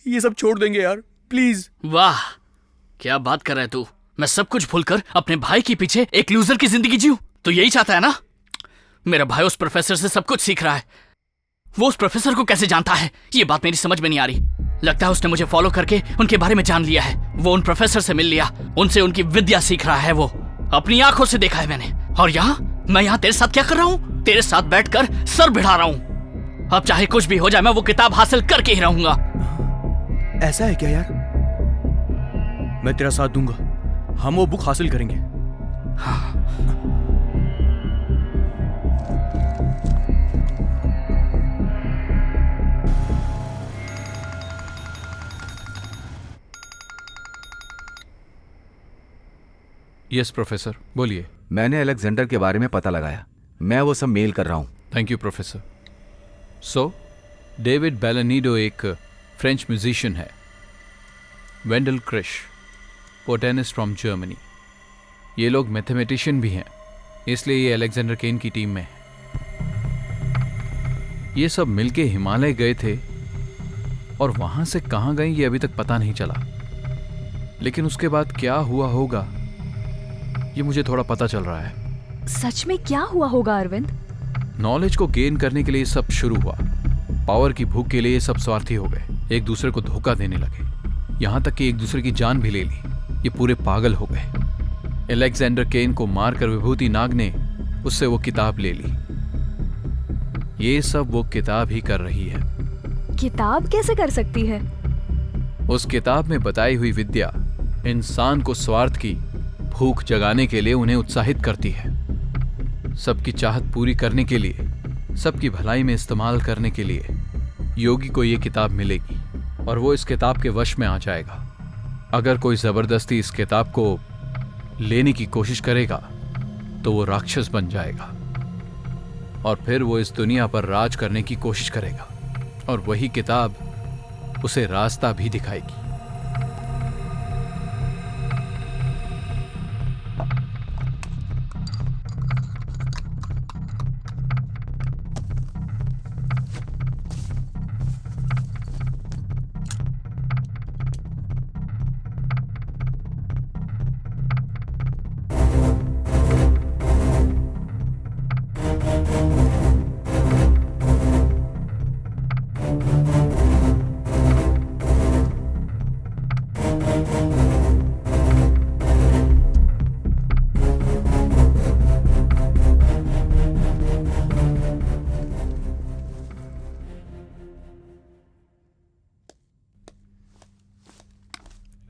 ये सब छोड़ देंगे यार, प्लीज। वाह, क्या बात कर रहा है तू? मैं सब कुछ भूलकर अपने भाई के पीछे एक लूजर की जिंदगी जीऊं? तो यही चाहता है ना? मेरा भाई उस प्रोफेसर से सब कुछ सीख रहा है। वो उस प्रोफेसर को कैसे जानता है, ये बात मेरी समझ में नहीं आ रही। लगता है उसने मुझे फॉलो करके उनके बारे में जान लिया है। वो उन प्रोफेसर से मिल लिया, उनसे उनकी विद्या सीख रहा है। वो अपनी आंखों से देखा है मैंने। और मैं यहाँ तेरे साथ क्या कर रहा हूँ? तेरे साथ बैठकर सर भिड़ा रहा हूँ। अब चाहे कुछ भी हो जाए, मैं वो किताब हासिल करके ही रहूंगा। ऐसा है क्या यार? मैं तेरा साथ दूंगा, हम वो बुक हासिल करेंगे। हाँ। यस प्रोफेसर, बोलिए। मैंने अलेक्जेंडर के बारे में पता लगाया, मैं वो सब मेल कर रहा हूँ। Thank you professor. So David बेलानिडो एक फ्रेंच म्यूजिशियन है। वेंडल क्रिश, पोटेनिस्ट फ्रॉम जर्मनी। ये लोग मैथमेटिशियन भी हैं, इसलिए ये अलेक्जेंडर केन की टीम में है। ये सब मिलके हिमालय गए थे और वहां से कहाँ गए ये अभी तक पता नहीं चला। लेकिन उसके बाद क्या हुआ होगा ये मुझे थोड़ा पता चल रहा है। सच में क्या हुआ होगा अरविंद? नॉलेज को गेन करने के लिए सब शुरू हुआ। पावर की भूख के लिए ये सब स्वार्थी हो गए, एक दूसरे को धोखा देने लगे, यहां तक कि एक दूसरे की जान भी ले ली। ये पूरे पागल हो गए। अलेक्जेंडर केन को मारकर विभूति नाग ने उससे वो किताब ले ली। ये सब वो किताब ही कर रही है। किताब कैसे कर सकती है? उस किताब में बताई हुई विद्या इंसान को स्वार्थ की भूख जगाने के लिए उन्हें उत्साहित करती है। सबकी चाहत पूरी करने के लिए, सबकी भलाई में इस्तेमाल करने के लिए योगी को ये किताब मिलेगी और वो इस किताब के वश में आ जाएगा। अगर कोई जबरदस्ती इस किताब को लेने की कोशिश करेगा तो वो राक्षस बन जाएगा और फिर वो इस दुनिया पर राज करने की कोशिश करेगा और वही किताब उसे रास्ता भी दिखाएगी।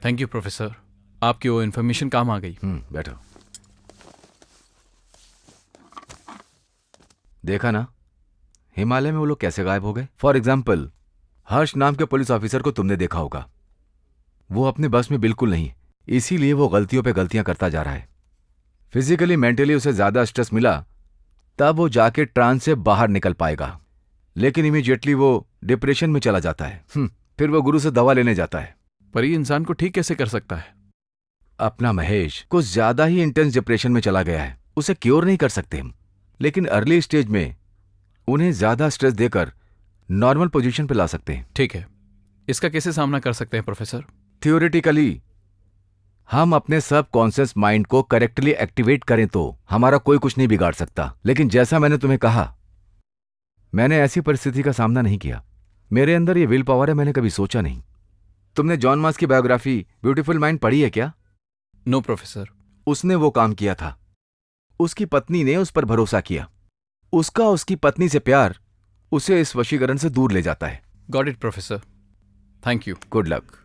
थैंक यू प्रोफेसर, आपकी वो इन्फॉर्मेशन काम आ गई। बैठो। देखा ना हिमालय में वो लोग कैसे गायब हो गए। फॉर एग्जाम्पल, हर्ष नाम के पुलिस ऑफिसर को तुमने देखा होगा। वो अपने बस में बिल्कुल नहीं, इसीलिए वो गलतियों पे गलतियां करता जा रहा है। फिजिकली मेंटली उसे ज्यादा स्ट्रेस मिला तब वो जाके ट्रांस से बाहर निकल पाएगा, लेकिन इमीडिएटली वो डिप्रेशन में चला जाता है। फिर वो गुरु से दवा लेने जाता है। पर ये इंसान को ठीक कैसे कर सकता है? अपना महेश कुछ ज्यादा ही इंटेंस डिप्रेशन में चला गया है, उसे क्योर नहीं कर सकते हम, लेकिन अर्ली स्टेज में उन्हें ज्यादा स्ट्रेस देकर नॉर्मल पोजीशन पे ला सकते हैं। ठीक है, इसका कैसे सामना कर सकते हैं प्रोफेसर? थियोरेटिकली हम अपने सब कॉन्शियस माइंड को करेक्टली एक्टिवेट करें तो हमारा कोई कुछ नहीं बिगाड़ सकता। लेकिन जैसा मैंने तुम्हें कहा, मैंने ऐसी परिस्थिति का सामना नहीं किया। मेरे अंदर ये विल पावर है, मैंने कभी सोचा नहीं। तुमने जॉन मास की बायोग्राफी ब्यूटीफुल माइंड पढ़ी है क्या? No professor. उसने वो काम किया था, उसकी पत्नी ने उस पर भरोसा किया, उसकी पत्नी से प्यार उसे इस वशीकरण से दूर ले जाता है। Got it professor, thank you, good luck.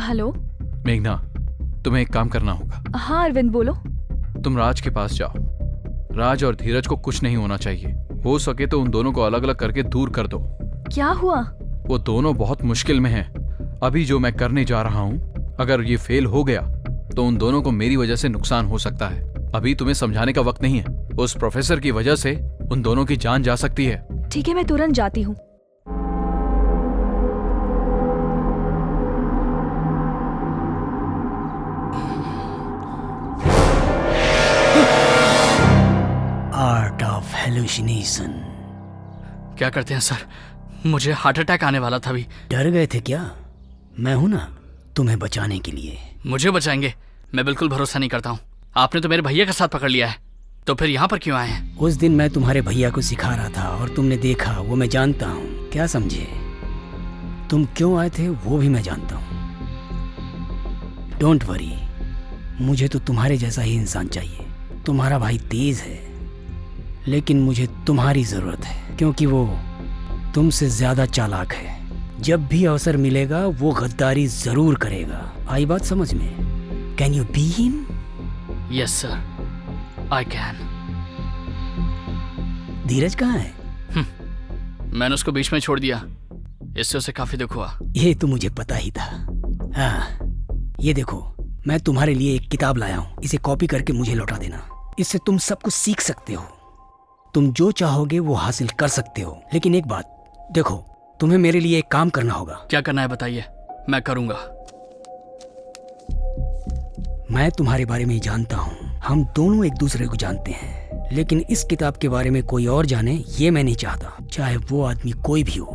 Hello. मेघना, तुम्हें एक काम करना होगा। हाँ अरविंद बोलो। तुम राज के पास जाओ। राज और धीरज को कुछ नहीं होना चाहिए। हो सके तो उन दोनों को अलग अलग करके दूर कर दो। क्या हुआ? वो दोनों बहुत मुश्किल में हैं। अभी जो मैं करने जा रहा हूँ, अगर ये फेल हो गया तो उन दोनों को मेरी वजह से नुकसान हो सकता है। अभी तुम्हें समझाने का वक्त नहीं है। उस प्रोफेसर की वजह से उन दोनों की जान जा सकती है। ठीक है, मैं तुरंत जाती हूँ। Art of hallucination. क्या करते हैं सर? मुझे हार्ट अटैक आने वाला था अभी। डर गए थे क्या? मैं हूं ना तुम्हें बचाने के लिए। मुझे बचाएंगे? मैं बिल्कुल भरोसा नहीं करता हूँ। आपने तो मेरे भैया का साथ पकड़ लिया है, तो फिर यहाँ पर क्यों आए हैं? उस दिन मैं तुम्हारे भैया को सिखा रहा था और तुमने देखा, वो मैं जानता हूँ। क्या समझे? तुम क्यों आए थे वो भी मैं जानता हूँ। डोंट वरी, मुझे तो तुम्हारे जैसा ही इंसान चाहिए। तुम्हारा भाई तेज है, लेकिन मुझे तुम्हारी जरूरत है, क्योंकि वो तुमसे ज्यादा चालाक है। जब भी अवसर मिलेगा वो गद्दारी जरूर करेगा। आई बात समझ में? Can you be him? Yes sir, I can. Dheeraj कहाँ है? मैंने उसको बीच में छोड़ दिया, इससे उसे काफी दुख हुआ। ये तो मुझे पता ही था। हाँ, ये देखो, मैं तुम्हारे लिए एक किताब लाया हूँ। इसे कॉपी करके मुझे लौटा देना। इससे तुम सब कुछ सीख सकते हो। तुम जो चाहोगे वो हासिल कर सकते हो। लेकिन एक बात देखो, तुम्हें मेरे लिए एक काम करना होगा। क्या करना है बताइए, मैं करूंगा। मैं तुम्हारे बारे में जानता हूँ, हम दोनों एक दूसरे को जानते हैं, लेकिन इस किताब के बारे में कोई और जाने ये मैं नहीं चाहता, चाहे वो आदमी कोई भी हो।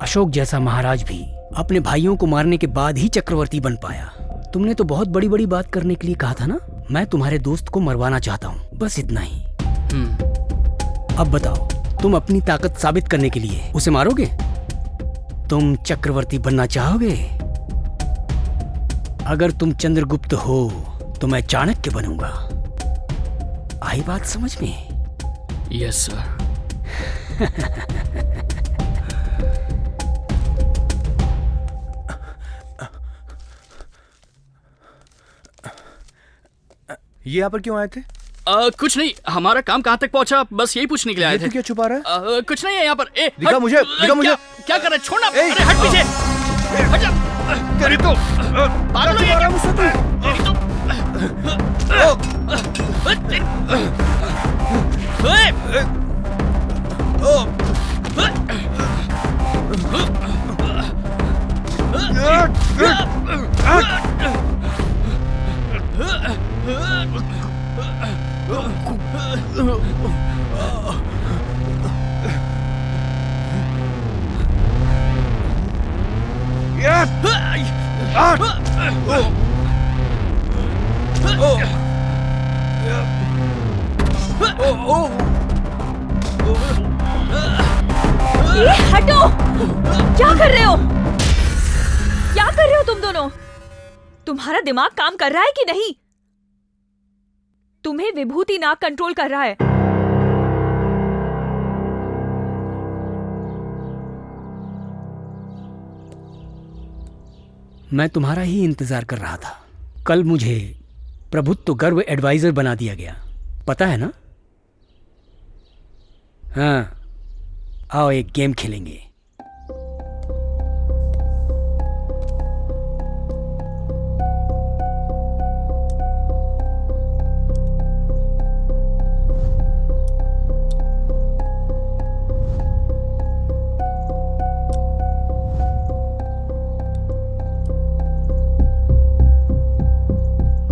अशोक जैसा महाराज भी अपने भाइयों को मारने के बाद ही चक्रवर्ती बन पाया। तुमने तो बहुत बड़ी बड़ी बात करने के लिए कहा था ना। मैं तुम्हारे दोस्त को मरवाना चाहता हूँ, बस इतना ही। अब बताओ, तुम अपनी ताकत साबित करने के लिए उसे मारोगे? तुम चक्रवर्ती बनना चाहोगे? अगर तुम चंद्रगुप्त हो तो मैं चाणक्य बनूंगा। आई बात समझ में? Yes sir. ये यहाँ पर क्यों आए थे? कुछ नहीं, हमारा काम कहाँ तक पहुँचा बस यही पूछने के लिए आए थे। क्या छुपा रहा है? कुछ नहीं है यहाँ पर। दिखा मुझे, दिखा मुझे। क्या कर रहे? छोड़ना। अरे हट पीछे। हट जा। तेरी तो पागल हो गया क्या? तेरी तो ये हटो! क्या कर रहे हो? क्या कर रहे हो तुम दोनों? तुम्हारा दिमाग काम कर रहा है कि नहीं? तुम्हें विभूति नाग कंट्रोल कर रहा है। मैं तुम्हारा ही इंतजार कर रहा था। कल मुझे प्रभुत्व गर्व एडवाइजर बना दिया गया, पता है ना? हाँ, आओ एक गेम खेलेंगे।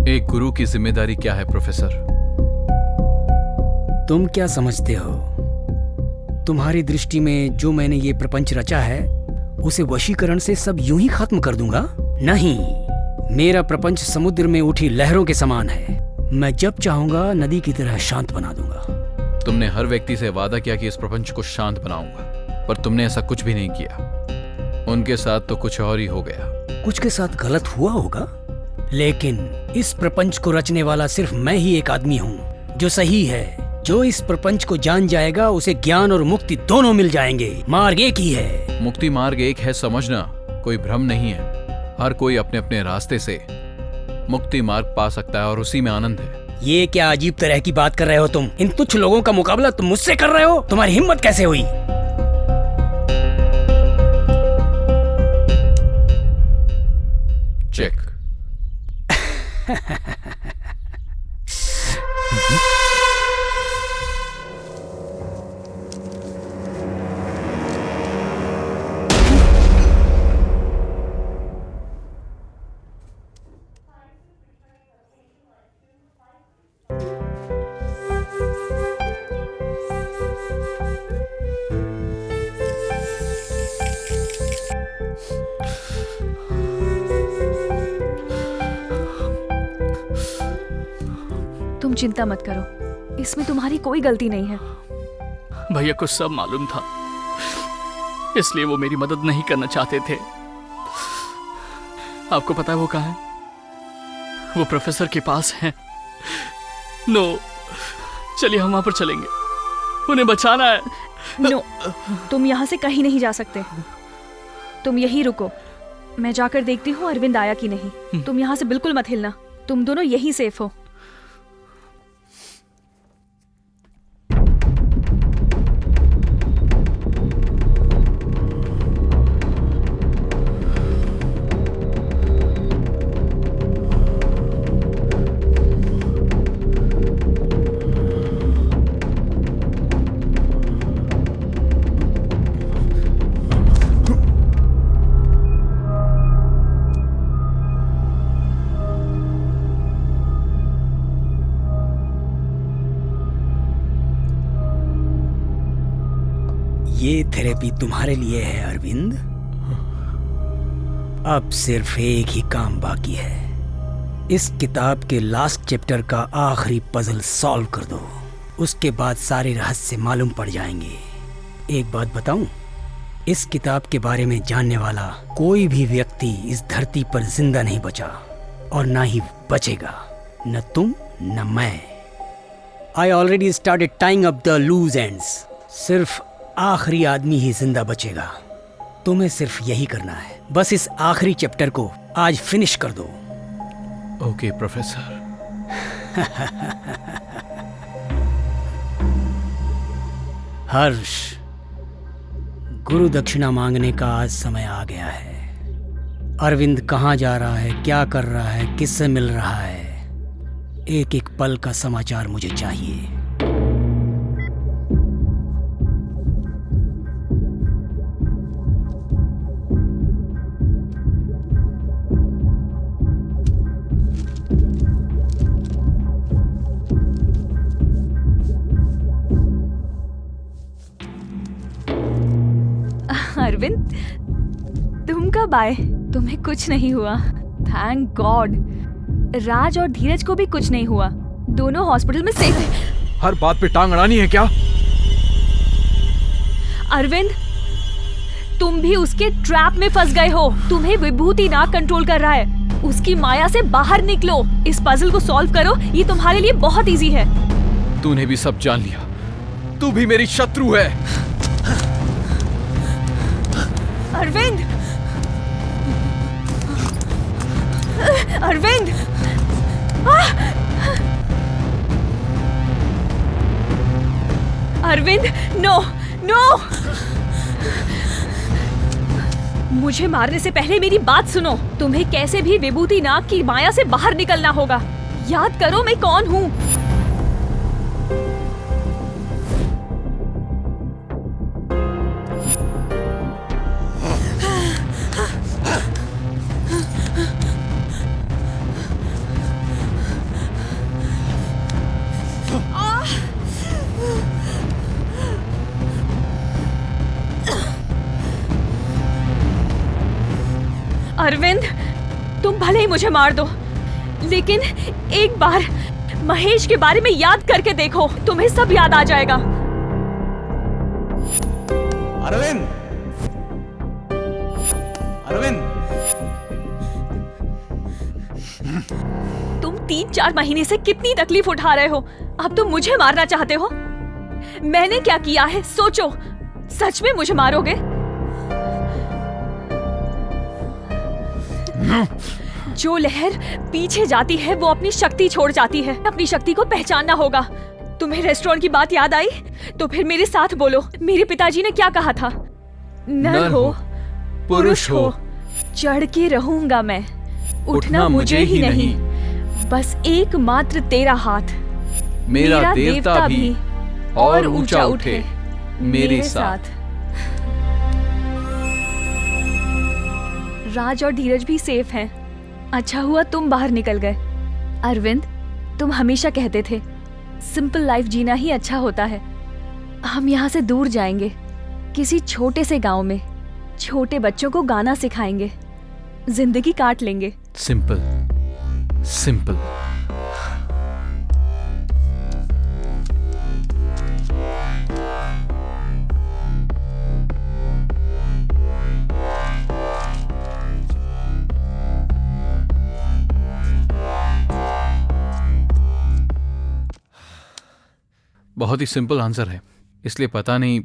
एक गुरु की जिम्मेदारी क्या है प्रोफेसर? तुम क्या समझते हो? तुम्हारी दृष्टि में जो मैंने ये प्रपंच रचा है उसे वशीकरण से सब यूं ही खत्म कर दूंगा? नहीं, मेरा प्रपंच समुद्र में उठी लहरों के समान है। मैं जब चाहूंगा नदी की तरह शांत बना दूंगा। तुमने हर व्यक्ति से वादा किया कि इस प्रपंच को शांत बनाऊंगा, पर तुमने ऐसा कुछ भी नहीं किया। उनके साथ तो कुछ और ही हो गया। कुछ के साथ गलत हुआ होगा, लेकिन इस प्रपंच को रचने वाला सिर्फ मैं ही एक आदमी हूँ जो सही है। जो इस प्रपंच को जान जाएगा उसे ज्ञान और मुक्ति दोनों मिल जाएंगे। मार्ग एक ही है। मुक्ति मार्ग एक है समझना कोई भ्रम नहीं है। हर कोई अपने अपने रास्ते से मुक्ति मार्ग पा सकता है और उसी में आनंद है। ये क्या अजीब तरह की बात कर रहे हो तुम? इन तुच्छ लोगों का मुकाबला तुम मुझसे कर रहे हो? तुम्हारी हिम्मत कैसे हुई? चेक। तुम चिंता मत करो, इसमें तुम्हारी कोई गलती नहीं है। भैया को सब मालूम था, इसलिए वो मेरी मदद नहीं करना चाहते थे। आपको पता है वो कहाँ है? वो प्रोफेसर के पास है। नो, चलिए हम वहां पर चलेंगे, उन्हें बचाना है। नो, तुम यहाँ से कहीं नहीं जा सकते। तुम यहीं रुको, मैं जाकर देखती हूँ अरविंद आया कि नहीं। तुम यहाँ से बिल्कुल मत हिलना, तुम दोनों यहीं सेफ हो। ये थेरेपी तुम्हारे लिए है अरविंद। अब सिर्फ एक ही काम बाकी है, इस किताब के लास्ट चैप्टर का आखिरी पजल सॉल्व कर दो, उसके बाद सारे रहस्य मालूम पड़ जाएंगे। एक बात बताऊं, इस किताब के बारे में जानने वाला कोई भी व्यक्ति इस धरती पर जिंदा नहीं बचा और ना ही बचेगा, न तुम न मैं। I already started tying up the loose ends. सिर्फ आखिरी आदमी ही जिंदा बचेगा। तुम्हें सिर्फ यही करना है, बस इस आखिरी चैप्टर को आज फिनिश कर दो। Okay professor. हर्ष, गुरु दक्षिणा मांगने का आज समय आ गया है। अरविंद कहाँ जा रहा है, क्या कर रहा है, किससे मिल रहा है, एक एक पल का समाचार मुझे चाहिए। अरविंद, तुम कब आए? तुम्हें कुछ नहीं हुआ, थैंक गॉड। राज और धीरज को भी कुछ नहीं हुआ, दोनों हॉस्पिटल में सेफ हैं। हर बात पे टांग अड़ानी है क्या? अरविंद, तुम भी उसके ट्रैप में फंस गए हो। तुम्हें विभूति नाग कंट्रोल कर रहा है, उसकी माया से बाहर निकलो। इस पजल को सॉल्व करो, ये तुम्हारे लिए बहुत इजी है। तूने भी सब जान लिया, तू भी मेरी शत्रु है। अरविंद, अरविंद, अरविंद, नो नो, मुझे मारने से पहले मेरी बात सुनो। तुम्हें कैसे भी विभूति नाग की माया से बाहर निकलना होगा। याद करो मैं कौन हूँ। अरविंद, तुम भले ही मुझे मार दो, लेकिन एक बार महेश के बारे में याद करके देखो, तुम्हें सब याद आ जाएगा। अरविंद, अरविंद, तुम 3-4 महीने से कितनी तकलीफ उठा रहे हो, अब तुम मुझे मारना चाहते हो? मैंने क्या किया है सोचो, सच में मुझे मारोगे? जो लहर पीछे जाती है वो अपनी शक्ति छोड़ जाती है। अपनी शक्ति को पहचानना होगा। तुम्हें रेस्टोरेंट की बात याद आई? तो फिर मेरे साथ बोलो, मेरे पिताजी ने क्या कहा था? नर हो पुरुष हो, चढ़ के रहूंगा मैं, उठना मुझे ही नहीं, बस एकमात्र तेरा हाथ, मेरा देवता भी और ऊंचा उठे मेरे साथ। राज और धीरज भी सेफ हैं। अच्छा हुआ तुम बाहर निकल गए। अरविंद, तुम हमेशा कहते थे सिंपल लाइफ जीना ही अच्छा होता है। हम यहाँ से दूर जाएंगे, किसी छोटे से गांव में छोटे बच्चों को गाना सिखाएंगे, जिंदगी काट लेंगे। Simple simple. बहुत ही सिंपल आंसर है, इसलिए पता नहीं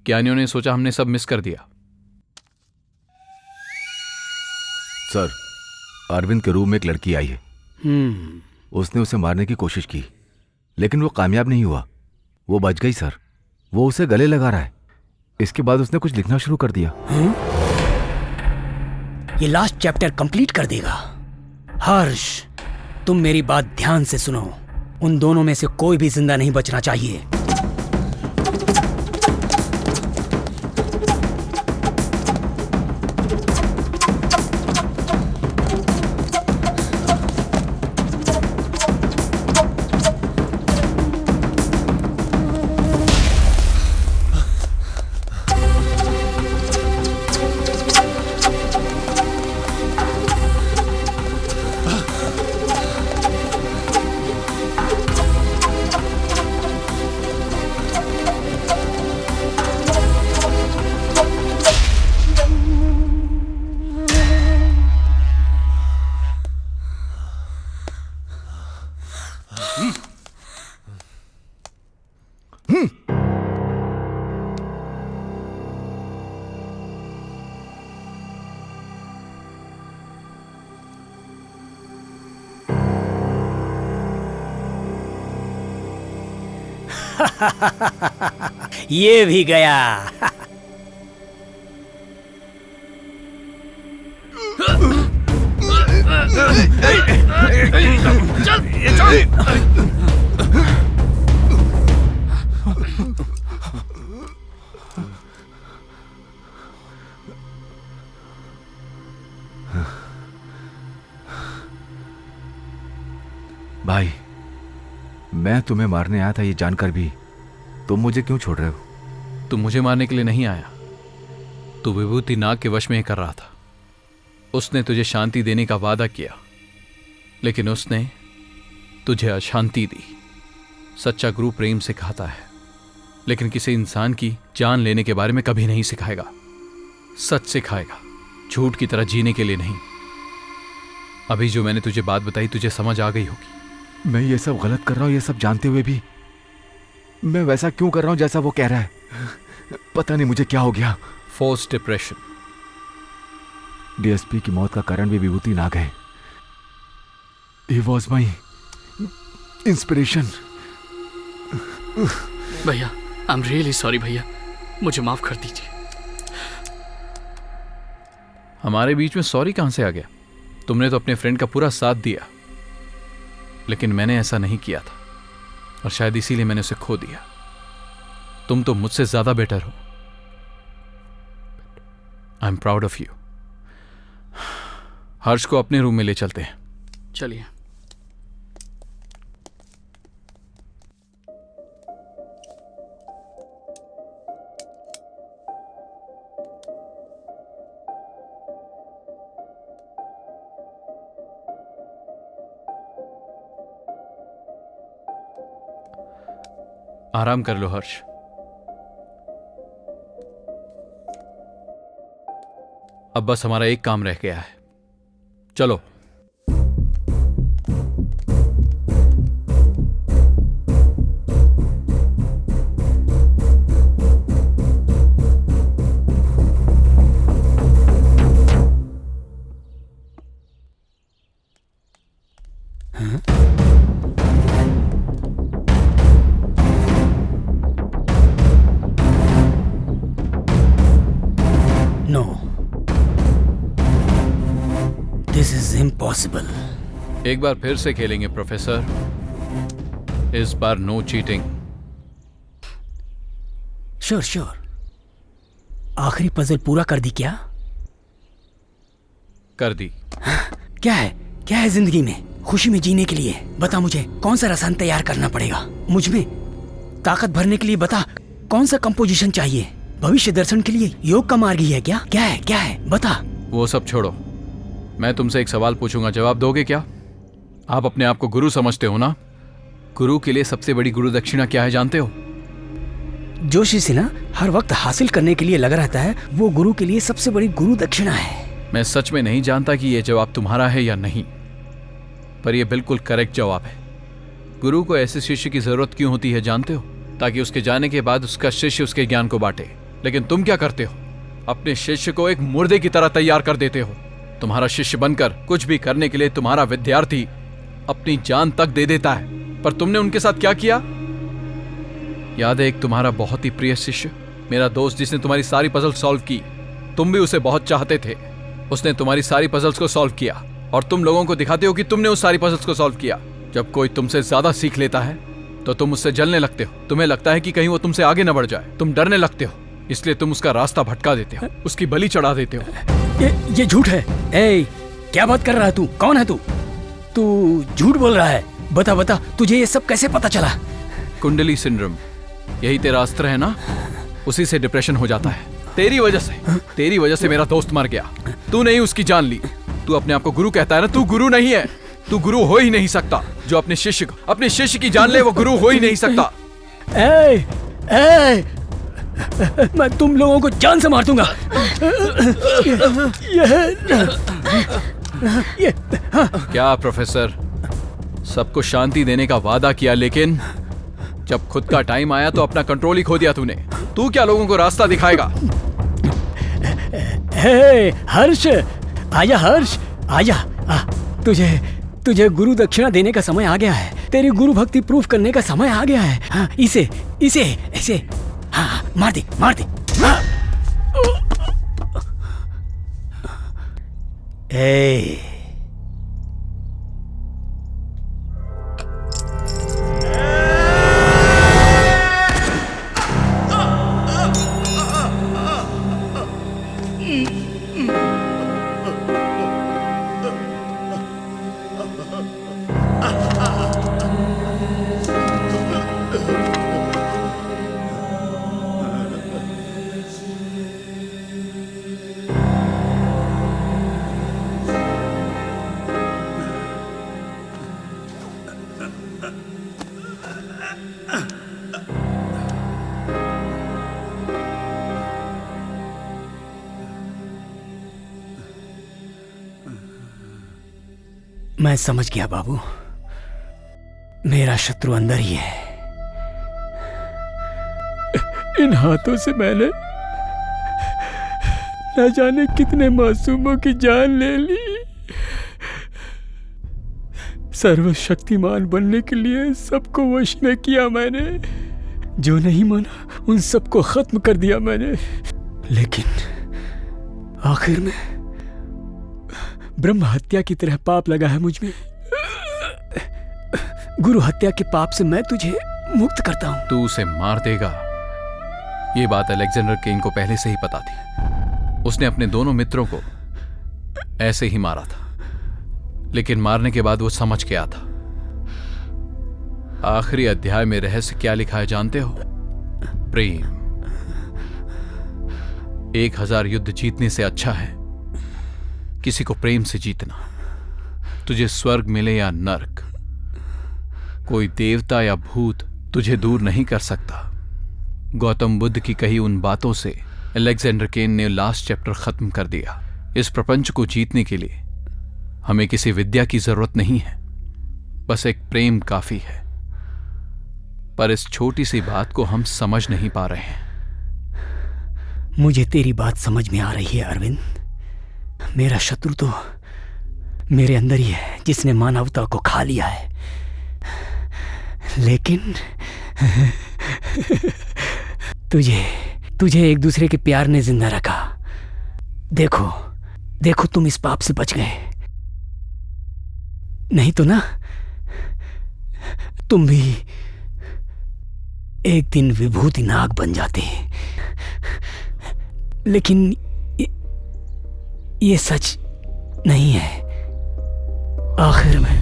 ज्ञानियों ने सोचा हमने सब मिस कर दिया। सर, अरविंद के रूम में एक लड़की आई है। उसने उसे मारने की कोशिश की, लेकिन वो कामयाब नहीं हुआ। वो बच गई सर। वो उसे गले लगा रहा है। इसके बाद उसने कुछ लिखना शुरू कर दिया। ये लास्ट चैप्टर कंप्लीट कर देगा। हर्ष, तुम मेरी बात ध्यान से सुनो। उन दोनों में से कोई भी जिंदा नहीं बचना चाहिए। ये भी गया। भाई, मैं तुम्हें मारने आया था ये जानकर भी तुम मुझे क्यों छोड़ रहे हो? तू मुझे मारने के लिए नहीं आया। तू विभूति नाग के वश में ही कर रहा था। उसने तुझे शांति देने का वादा किया, लेकिन उसने तुझे अशांति दी। सच्चा गुरु प्रेम सिखाता है, लेकिन किसी इंसान की जान लेने के बारे में कभी नहीं सिखाएगा। सच सिखाएगा, झूठ की तरह जीने के लिए नहीं। अभी जो मैंने तुझे बात बताई तुझे समझ आ गई होगी। मैं ये सब गलत कर रहा हूं, ये सब जानते हुए भी मैं वैसा क्यों कर रहा हूं जैसा वो कह रहा है? पता नहीं मुझे क्या हो गया। Force depression. डीएसपी की मौत का कारण भी विभूति नाग है। He was my inspiration. भैया, आई एम रियली सॉरी भैया, मुझे माफ कर दीजिए। हमारे बीच में सॉरी कहां से आ गया? तुमने तो अपने फ्रेंड का पूरा साथ दिया, लेकिन मैंने ऐसा नहीं किया था और शायद इसीलिए मैंने उसे खो दिया। तुम तो मुझसे ज्यादा बेटर हो। I am proud of you. Harsh को अपने रूम में ले चलते हैं। चलिए। आराम कर लो हर्ष। अब बस हमारा एक काम रह गया है। चलो। This is impossible. एक बार फिर से खेलेंगे प्रोफेसर, इस बार नो चीटिंग। Sure sure. आखिरी पजल पूरा कर दी क्या? कर दी। क्या है जिंदगी में खुशी में जीने के लिए? बता मुझे, कौन सा रसायन तैयार करना पड़ेगा? मुझ में ताकत भरने के लिए बता, कौन सा कंपोजिशन चाहिए? भविष्य दर्शन के लिए योग का मार्ग ही है क्या? क्या है बता। वो सब छोड़ो, मैं तुमसे एक सवाल पूछूंगा, जवाब दोगे क्या? आप अपने आप को गुरु समझते हो ना? गुरु के लिए सबसे बड़ी गुरु दक्षिणा क्या है जानते हो? जो शिष्य ना हर वक्त हासिल करने के लिए लगा रहता है, वो गुरु के लिए सबसे बड़ी गुरु दक्षिणा है। मैं सच में नहीं जानता कि यह जवाब तुम्हारा है या नहीं, पर यह बिल्कुल करेक्ट जवाब है। गुरु को ऐसे शिष्य की जरूरत क्यों होती है जानते हो? ताकि उसके जाने के बाद उसका शिष्य उसके ज्ञान को बांटे। लेकिन तुम क्या करते हो? अपने शिष्य को एक मुर्दे की तरह तैयार कर देते हो। तुम्हारा शिष्य बनकर कुछ भी करने के लिए तुम्हारा विद्यार्थी अपनी जान तक दे देता है, पर तुमने उनके साथ क्या किया? याद है एक तुम्हारा बहुत ही प्रिय शिष्य, मेरा दोस्त, जिसने तुम्हारी सारी पजल सॉल्व की। तुम भी उसे बहुत चाहते थे। उसने तुम्हारी सारी पजल्स को सॉल्व किया और तुम लोगों को दिखाते हो कि तुमने उस सारी पजल्स को सॉल्व किया। जब कोई तुमसे ज्यादा सीख लेता है तो तुम उससे जलने लगते हो। तुम्हें लगता है कि कहीं वो तुमसे आगे न बढ़ जाए। तुम डरने लगते हो, इसलिए तुम उसका रास्ता भटका देते हो, उसकी बलि चढ़ा देते हो। ये झूठ है। ए, क्या बात कर रहा है तू? कौन है तू? तू झूठ बोल रहा है। बता, तुझे ये सब कैसे पता चला? कुंडली सिंड्रोम, यही तेरा अस्त्र है ना? उसी से डिप्रेशन हो जाता है। तेरी वजह से मेरा दोस्त मर गया। तू नहीं उसकी जान ली। तू अपने आप को गुरु कहता है ना, तू गुरु नहीं है। तू गुरु हो ही नहीं सकता। जो अपने शिष्य की जान ले वो गुरु हो ही नहीं सकता। मैं तुम लोगों को जान से मार दूंगा। क्या प्रोफेसर, सबको शांति देने का वादा किया, लेकिन जब खुद का टाइम आया तो अपना कंट्रोल ही खो दिया तूने। तू क्या लोगों को रास्ता दिखाएगा? हर्ष, आजा हर्ष, आजा। तुझे गुरु दक्षिणा देने का समय आ गया है। तेरी गुरु भक्ति प्रूफ करने का समय आ गया है। हाँ, इसे हाँ, मार दे। हाँ। मैं समझ गया बाबू, मेरा शत्रु अंदर ही है। इन हाथों से मैंने न जाने कितने मासूमों की जान ले ली। सर्वशक्तिमान बनने के लिए सबको वश में किया मैंने। जो नहीं माना उन सबको खत्म कर दिया मैंने। लेकिन आखिर में ब्रह्म हत्या की तरह पाप लगा है मुझ में। गुरु हत्या के पाप से मैं तुझे मुक्त करता हूं। तू उसे मार देगा, ये बात अलेक्जेंडर केन को पहले से ही पता थी। उसने अपने दोनों मित्रों को ऐसे ही मारा था, लेकिन मारने के बाद वो समझ गया था। आखिरी अध्याय में रहस्य क्या लिखा है जानते हो? प्रेम। 1000 युद्ध जीतने से अच्छा है किसी को प्रेम से जीतना। तुझे स्वर्ग मिले या नर्क, कोई देवता या भूत तुझे दूर नहीं कर सकता। गौतम बुद्ध की कही उन बातों से अलेक्जेंडर केन ने लास्ट चैप्टर खत्म कर दिया। इस प्रपंच को जीतने के लिए हमें किसी विद्या की जरूरत नहीं है, बस एक प्रेम काफी है। पर इस छोटी सी बात को हम समझ नहीं पा रहे हैं। मुझे तेरी बात समझ में आ रही है अरविंद। मेरा शत्रु तो मेरे अंदर ही है, जिसने मानवता को खा लिया है। लेकिन तुझे एक दूसरे के प्यार ने जिंदा रखा। देखो तुम इस पाप से बच गए। नहीं तो ना तुम भी एक दिन विभूति नाग बन जाते। लेकिन ये सच नहीं है। आखिर में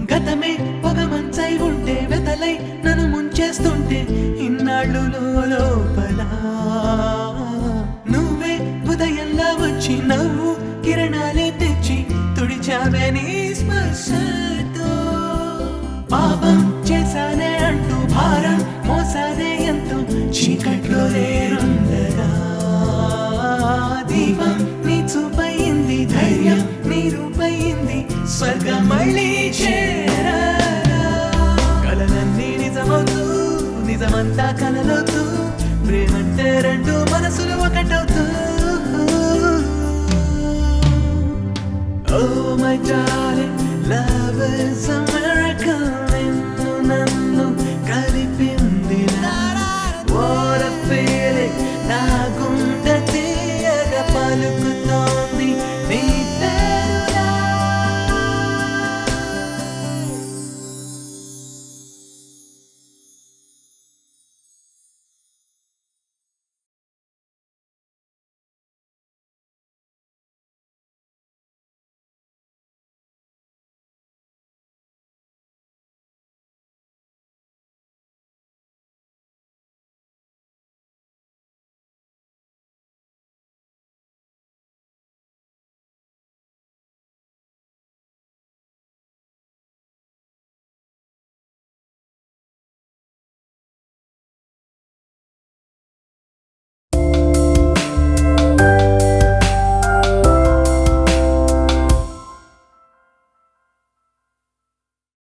గతమే పొగ మంచై ఉంటే వెతలై నన్ను ముంచేస్తుంటే ఇన్నాళ్ళు లోపల నువ్వే ఉదయంలా వచ్చి నవ్వు కిరణాలే తెచ్చి తుడిచావే నీ స్పర్శతో. పాపం చేశానే అంటూ భారం మోసానే ఎంతో చీకట్లో నేనుండగా దీపం నీ చూపయింది, ధైర్యం నీ రూపయింది, స్వర్గం మళ్ళీ చేరా. కలలన్నీ నిజమవుతూ నిజమంతా కలలవుతూ ప్రేమంటే రెండు మనసులు ఒకటవుతూ. Oh my darling, love is a miracle.